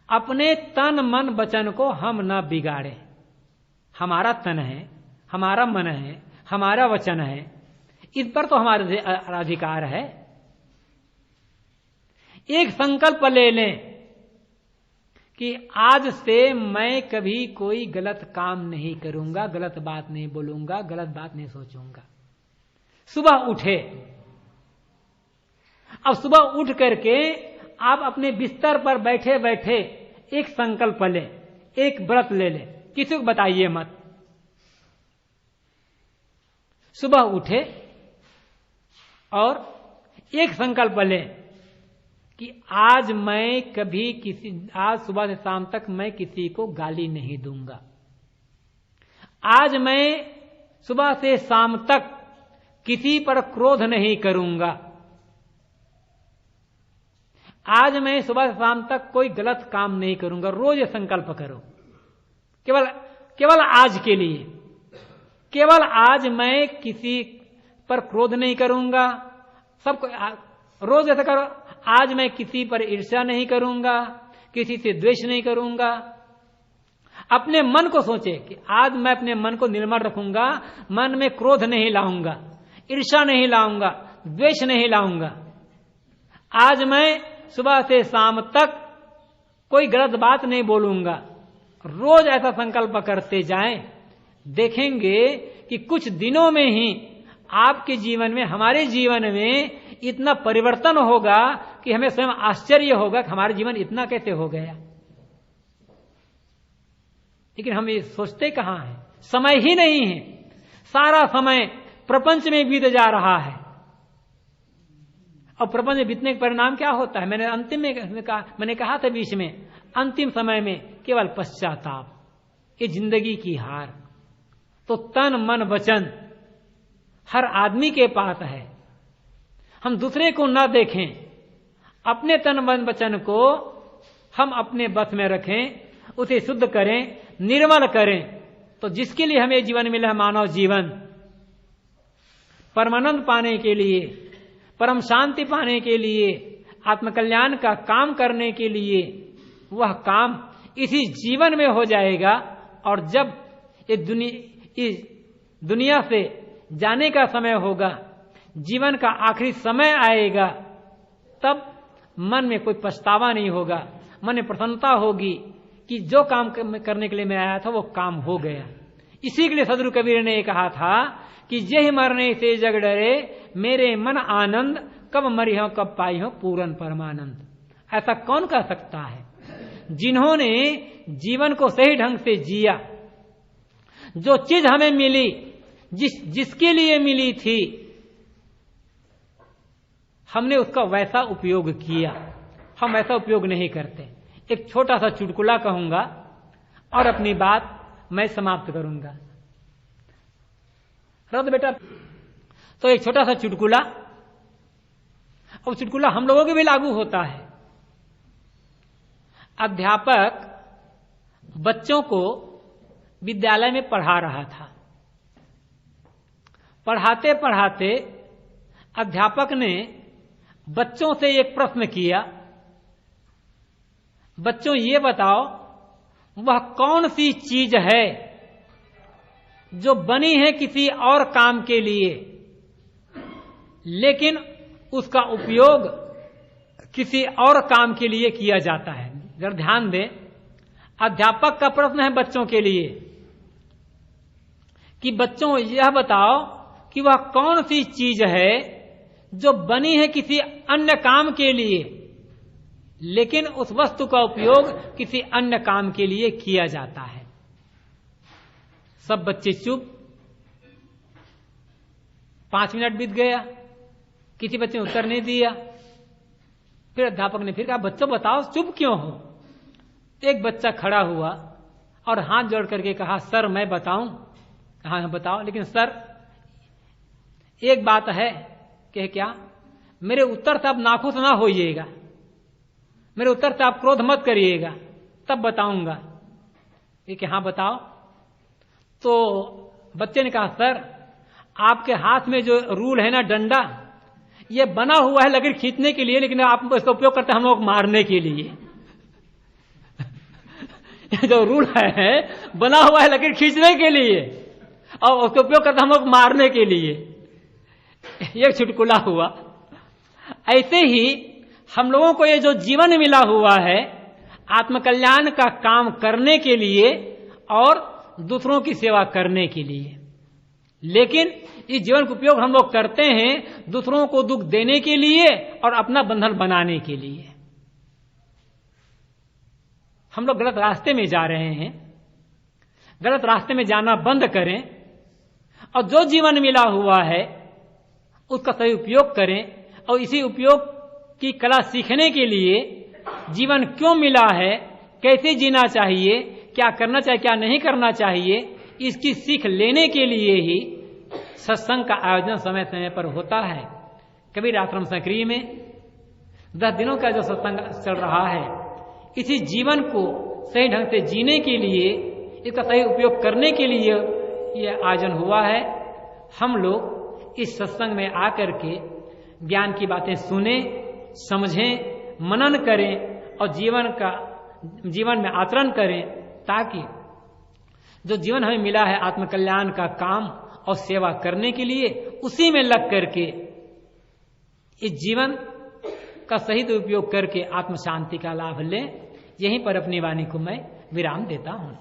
अपने तन मन वचन को हम न बिगाड़े। हमारा तन है, हमारा मन है, हमारा वचन है, इस पर तो हमारा अधिकार है। एक संकल्प ले लें कि आज से मैं कभी कोई गलत काम नहीं करूंगा, गलत बात नहीं बोलूंगा, गलत बात नहीं सोचूंगा। सुबह उठे, अब सुबह उठ करके आप अपने बिस्तर पर बैठे बैठे एक संकल्प ले, एक व्रत ले ले, किसी को बताइए मत। सुबह उठे और एक संकल्प ले कि आज सुबह से शाम तक मैं किसी को गाली नहीं दूंगा। आज मैं सुबह से शाम तक किसी पर क्रोध नहीं करूंगा। आज मैं सुबह से शाम तक कोई गलत काम नहीं करूंगा। रोज ये संकल्प करो, केवल आज के लिए। केवल आज मैं किसी पर क्रोध नहीं करूंगा। सबको रोज ऐसा करो, आज मैं किसी पर ईर्ष्या नहीं करूंगा, किसी से द्वेष नहीं करूंगा। अपने मन को सोचे कि आज मैं अपने मन को निर्मल रखूंगा, मन में क्रोध नहीं लाऊंगा, ईर्ष्या नहीं लाऊंगा, द्वेष नहीं लाऊंगा। आज मैं सुबह से शाम तक कोई गलत बात नहीं बोलूंगा। रोज ऐसा संकल्प करते जाएं, देखेंगे कि कुछ दिनों में ही आपके जीवन में, हमारे जीवन में इतना परिवर्तन होगा कि हमें स्वयं आश्चर्य होगा कि हमारा जीवन इतना कैसे हो गया। लेकिन हम ये सोचते कहां हैं? समय ही नहीं है। सारा समय प्रपंच में बीत जा रहा है। और प्रपंच में बीतने का परिणाम क्या होता है? मैंने कहा था बीच में, अंतिम समय में केवल पश्चाताप, ये जिंदगी की हार। तो तन मन वचन हर आदमी के पास है। हम दूसरे को न देखें, अपने तन मन वचन को हम अपने बस में रखें, उसे शुद्ध करें, निर्मल करें। तो जिसके लिए हमें जीवन मिला है, मानव जीवन, परमानंद पाने के लिए, परम शांति पाने के लिए, आत्मकल्याण का काम करने के लिए, वह काम इसी जीवन में हो जाएगा। और जब इस दुनिया से जाने का समय होगा, जीवन का आखिरी समय आएगा, तब मन में कोई पछतावा नहीं होगा, मन में प्रसन्नता होगी कि जो काम करने के लिए मैं आया था वो काम हो गया। इसी के लिए सदगुरु कबीर ने कहा था कि जेहि मरने से जग डरे, मेरे मन आनंद, कब मरी हो कब पाई हो पूरन परमानंद। ऐसा कौन कह सकता है? जिन्होंने जीवन को सही ढंग से जिया, जो चीज हमें मिली, जिसके लिए मिली थी, हमने उसका वैसा उपयोग किया। हम ऐसा उपयोग नहीं करते। एक छोटा सा चुटकुला कहूंगा और अपनी बात मैं समाप्त करूंगा। रद बेटा, तो एक छोटा सा चुटकुला, और चुटकुला हम लोगों के भी लागू होता है। अध्यापक बच्चों को विद्यालय में पढ़ा रहा था। पढ़ाते पढ़ाते अध्यापक ने बच्चों से एक प्रश्न किया, बच्चों ये बताओ, वह कौन सी चीज है जो बनी है किसी और काम के लिए, लेकिन उसका उपयोग किसी और काम के लिए किया जाता है? जरा ध्यान दें, अध्यापक का प्रश्न है बच्चों के लिए कि बच्चों यह बताओ कि वह कौन सी चीज है जो बनी है किसी अन्य काम के लिए, लेकिन उस वस्तु का उपयोग किसी अन्य काम के लिए किया जाता है। सब बच्चे चुप। 5 मिनट बीत गया, किसी बच्चे ने उत्तर नहीं दिया। फिर अध्यापक ने फिर कहा, बच्चों बताओ चुप क्यों हो? एक बच्चा खड़ा हुआ और हाथ जोड़ करके कहा, सर मैं बताऊं? हाँ बताओ, लेकिन सर एक बात है। कि क्या? मेरे उत्तर से आप नाखुश ना होइएगा, मेरे उत्तर से आप क्रोध मत करिएगा, तब बताऊंगा। ये कि हाँ बताओ। तो बच्चे ने कहा, सर आपके हाथ में जो रूल है ना, डंडा, ये बना हुआ है लकीर खींचने के लिए, लेकिन आप इसका उपयोग करते हैं हम लोग मारने के लिए। जो रूल है बना हुआ है लकीर खींचने के लिए, और उसका उपयोग करते हम लोग मारने के लिए। ये चुटकुला हुआ। ऐसे ही हम लोगों को ये जो जीवन मिला हुआ है, आत्मकल्याण का काम करने के लिए और दूसरों की सेवा करने के लिए, लेकिन इस जीवन का उपयोग हम लोग करते हैं दूसरों को दुख देने के लिए और अपना बंधन बनाने के लिए। हम लोग गलत रास्ते में जा रहे हैं। गलत रास्ते में जाना बंद करें और जो जीवन मिला हुआ है उसका सही उपयोग करें, और इसी उपयोग की कला सीखने के लिए जीवन क्यों मिला है, कैसे जीना चाहिए, क्या करना चाहिए, क्या नहीं करना चाहिए, इसकी सीख लेने के लिए ही सत्संग का आयोजन समय समय पर होता है। कबीर आश्रम सकरी में 10 दिनों का जो सत्संग चल रहा है, इसी जीवन को सही ढंग से जीने के लिए, इसका सही उपयोग करने के लिए यह आयोजन हुआ है। हम लोग इस सत्संग में आकर के ज्ञान की बातें सुने, समझें, मनन करें और जीवन में आचरण करें, ताकि जो जीवन हमें मिला है आत्मकल्याण का काम और सेवा करने के लिए, उसी में लग करके इस जीवन का सही उपयोग करके आत्म शांति का लाभ लें। यहीं पर अपनी वाणी को मैं विराम देता हूं।